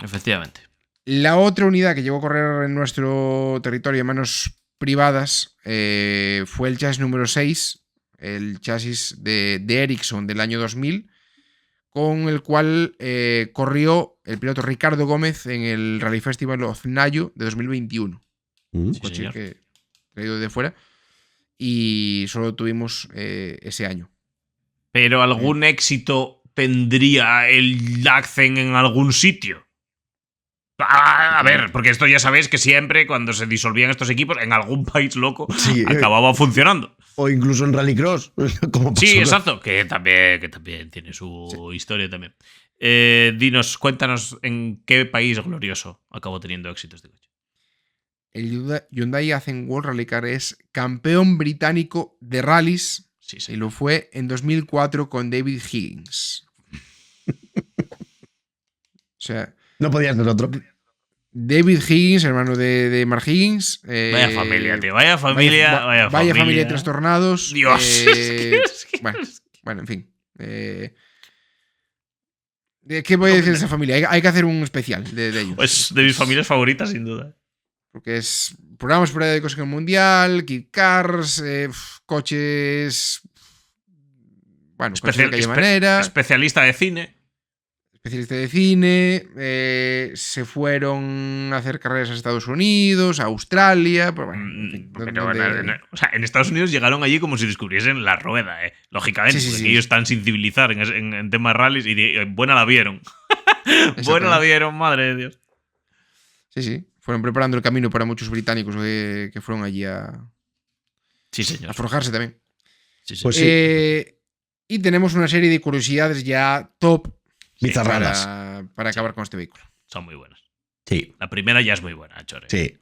Efectivamente. La otra unidad que llegó a correr en nuestro territorio en manos privadas fue el chasis número 6, el chasis de Ericsson del año 2000, con el cual corrió el piloto Ricardo Gómez en el Rally Festival Oznayo de 2021. Un Sí, coche señor. que traído de fuera y solo tuvimos ese año. Pero algún éxito tendría el Accent en algún sitio. A ver, porque esto ya sabéis que siempre cuando se disolvían estos equipos en algún país loco Sí, acababa funcionando. O incluso en Rallycross. Como pasó Sí, la- exacto, que también tiene su historia también. Cuéntanos en qué país glorioso acabó teniendo éxito este coche. El Hyundai Accent World Rally Car es campeón británico de rallies. Sí, Y sí. lo fue en 2004 con David Higgins. O sea, No podía ser otro. David Higgins, hermano de Mark Higgins. Vaya familia, tío. Vaya familia. Vaya familia de trastornados. Dios. Bueno, en fin. ¿Qué voy a decir de esa familia? Hay que hacer un especial de ellos. Pues de mis familias favoritas, sin duda. Porque es programas periódicos en el Mundial, Kit Cars, coches. Bueno, coches de aquella manera. Especialista de cine. Especialista de cine. Se fueron a hacer carreras a Estados Unidos, a Australia. Pero bueno, en fin, Pero, donde- o sea, en Estados Unidos llegaron allí como si descubriesen la rueda, lógicamente. Sí, sí, porque sí. ellos están sin civilizar en temas rallies y buena la vieron. Buena la vieron, madre de Dios. Sí. Fueron preparando el camino para muchos británicos que fueron allí a Sí, señor. forjarse también. Sí, sí. Pues sí. Y tenemos una serie de curiosidades ya top Bizarradas. para acabar con este vehículo. Son muy buenas. Sí, La primera ya es muy buena, Chore. sí.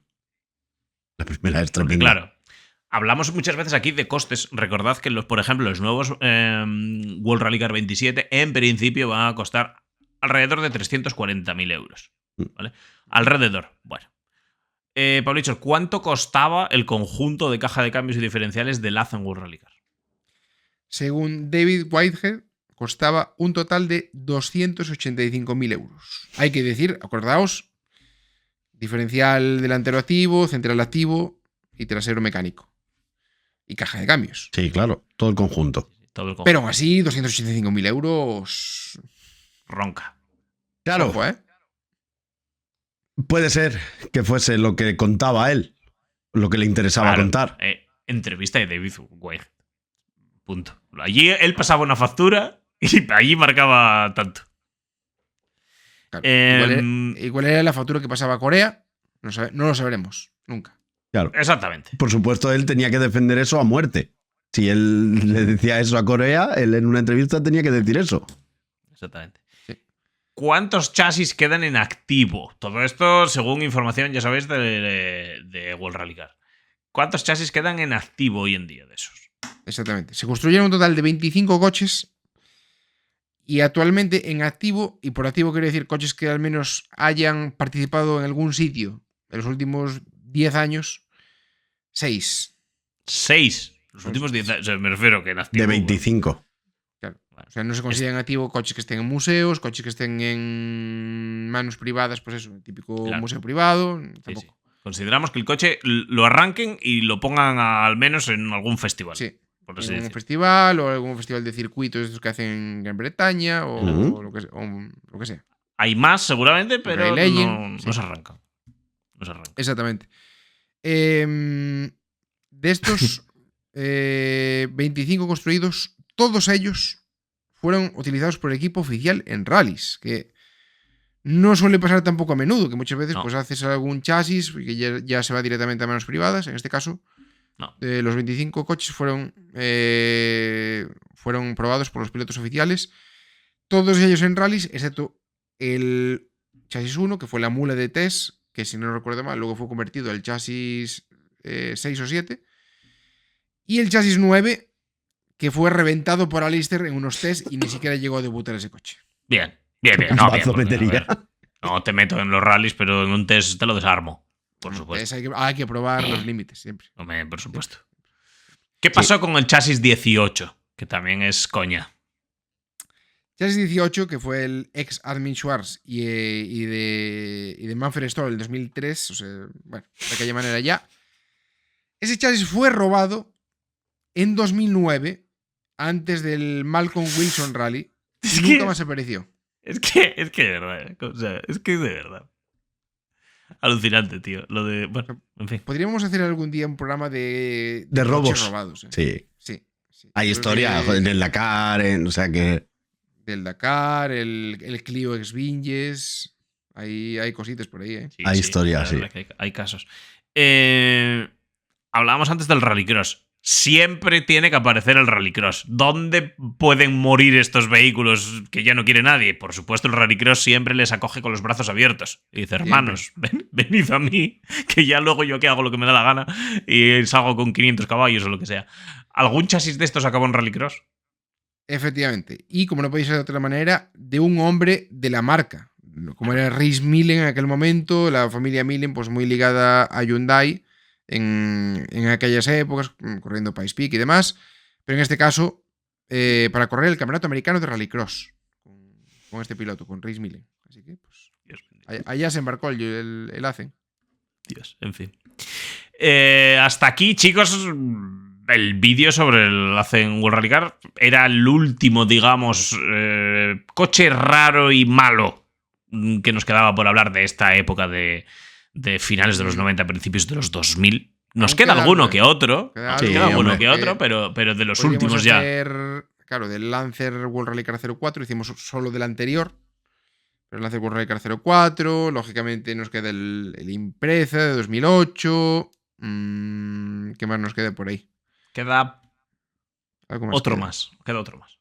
La primera es Porque, tremenda. claro, hablamos muchas veces aquí de costes. Recordad que, por ejemplo, los nuevos World Rally Car 27 en principio van a costar alrededor de 340.000 euros. ¿Vale? Alrededor. Bueno. Pablicho, ¿cuánto costaba el conjunto de caja de cambios y diferenciales del Azen World Rally Car? Según David Whitehead, costaba un total de 285.000 euros. Hay que decir, acordaos, diferencial delantero activo, central activo y trasero mecánico. Y caja de cambios. Sí, claro. Todo el conjunto. Todo el conjunto. Pero aún así, 285.000 euros... Ronca. Claro. Ojo, ¿eh? Puede ser que fuese lo que contaba él. Lo que le interesaba Claro, contar. Entrevista de David Whitehead. Punto. Allí él pasaba una factura y allí marcaba tanto. Claro. Igual era la factura que pasaba a Corea. No lo sabremos. Nunca. Claro. Exactamente. Por supuesto, él tenía que defender eso a muerte. Si él le decía eso a Corea, él en una entrevista tenía que decir eso. Exactamente. Sí. ¿Cuántos chasis quedan en activo? Todo esto según información, ya sabéis, de World Rally Car. ¿Cuántos chasis quedan en activo hoy en día de esos? Exactamente. Se construyeron un total de 25 coches y actualmente en activo, y por activo quiero decir coches que al menos hayan participado en algún sitio en los últimos 10 años, 6. 6. Los últimos 10 años. O sea, me refiero que en activo. De 25. Claro. O sea, no se consideran activo coches que estén en museos, coches que estén en manos privadas, pues eso, típico Claro. museo privado. Sí, Tampoco. sí. Consideramos que el coche lo arranquen y lo pongan al menos en algún festival. Sí. Por así En algún decirlo. festival o algún festival de circuitos estos que hacen en Gran Bretaña o, Ujú. lo que sea. Hay más seguramente, pero Rally Legend, no sí. se arrancan. No se arrancan. Exactamente. De estos 25 construidos, todos ellos fueron utilizados por el equipo oficial en rallies, que no suele pasar tampoco a menudo, que muchas veces No. pues haces algún chasis y que ya se va directamente a manos privadas. En este caso, No. los 25 coches fueron probados por los pilotos oficiales, todos ellos en rallies, excepto el chasis 1, que fue la mula de Tess, que si no recuerdo mal, luego fue convertido al chasis 6 o 7, y el chasis 9, que fue reventado por Alistair en unos test y ni siquiera llegó a debutar ese coche. Bien. No, bien, Mazo porque, metería. a ver, no te meto en los rallies, pero en un test te lo desarmo. Por Entonces supuesto. hay que probar los límites siempre. Hombre, por supuesto. ¿Qué pasó con el chasis 18? Que también es coña. Chasis 18, que fue el ex Admin Schwartz y de Manfred Stoll en 2003, o sea, bueno, de aquella manera ya. Ese chasis fue robado en 2009, antes del Malcolm Wilson Rally, Es y que- nunca más apareció. Es que de verdad. O sea, es que de verdad. Alucinante, tío. Lo de. Bueno, en fin. Podríamos hacer algún día un programa de De robos. coches robados. Sí. Sí. Hay Creo historia, que joder, en el Dakar, o sea que. Del Dakar, el Clio X Vinges. Hay cositas por ahí, ¿eh? Sí, Hay historia, la sí. verdad que hay casos. Hablábamos antes del Rallycross. Siempre tiene que aparecer el Rallycross. ¿Dónde pueden morir estos vehículos que ya no quiere nadie? Por supuesto, el Rallycross siempre les acoge con los brazos abiertos. Y dice, hermanos, venid a mí, que ya luego yo que hago lo que me da la gana y salgo con 500 caballos o lo que sea. ¿Algún chasis de estos acabó en Rallycross? Efectivamente. Y como no podéis ser de otra manera, de un hombre de la marca. Como era Rhys Millen en aquel momento, la familia Millen, pues muy ligada a Hyundai en aquellas épocas, corriendo Pikes Peak y demás. Pero en este caso, para correr el Campeonato Americano de Rallycross con este piloto, con Rhys Millen. Así que, pues, Dios bendito. allá se embarcó el ACE. Dios, en fin. Hasta aquí, chicos, el vídeo sobre el Azen World Rally Car. Era el último, digamos, coche raro y malo que nos quedaba por hablar de esta época de finales de los 90, principios de los 2000. Nos Aún queda queda alguno algo, que otro. queda Nos algo, queda alguno hombre. que otro, pero de los Podríamos últimos ya. hacer, claro, del Lancer World Rally Car 04 hicimos solo del anterior. Pero el Lancer World Rally 04, lógicamente nos queda el Impreza de 2008. ¿Qué más nos queda por ahí? Queda Algo más otro queda. más. Queda otro más.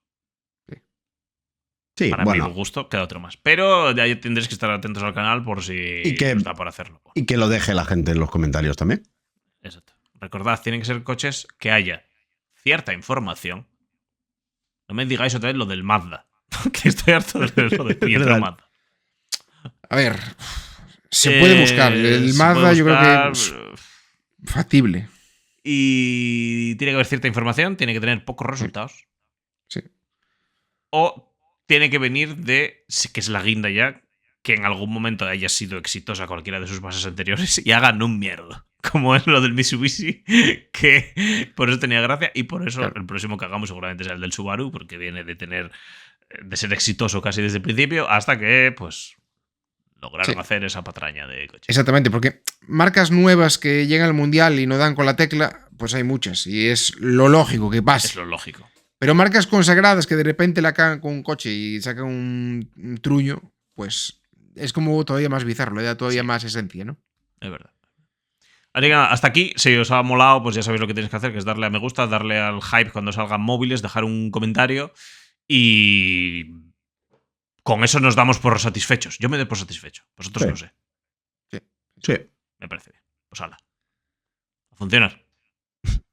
Sí, Para bueno. mi gusto, queda otro más. Pero ya tendréis que estar atentos al canal por si Y que- os da por hacerlo. Y que lo deje la gente en los comentarios también. Exacto. Recordad, tienen que ser coches que haya cierta información. No me digáis otra vez lo del Mazda. Que estoy harto de lo de Pietro Verdad. Mazda. A ver, se puede buscar. El Se Mazda puede yo creo que buscar, es factible. Y tiene que haber cierta información, tiene que tener pocos resultados. Sí. O tiene que venir de, que es la guinda ya, que en algún momento haya sido exitosa cualquiera de sus bases anteriores y hagan un mierdo. Como es lo del Mitsubishi, que por eso tenía gracia y por eso Claro. el próximo que hagamos seguramente será el del Subaru, porque viene de ser exitoso casi desde el principio hasta que, pues, lograron Sí. hacer esa patraña de coche. Exactamente, porque marcas nuevas que llegan al mundial y no dan con la tecla, pues hay muchas. Y es lo lógico que pase. Es lo lógico. Pero marcas consagradas que de repente la cagan con un coche y sacan un truño, pues es como todavía más bizarro, le da todavía Sí. más esencia, ¿no? Es verdad. Así que nada, hasta aquí. Si os ha molado, pues ya sabéis lo que tenéis que hacer, que es darle a me gusta, darle al hype cuando salgan móviles, dejar un comentario y con eso nos damos por satisfechos. Yo me doy por satisfecho. Vosotros Sí. no sé. Sí. Me parece bien. Pues hala. A funcionar.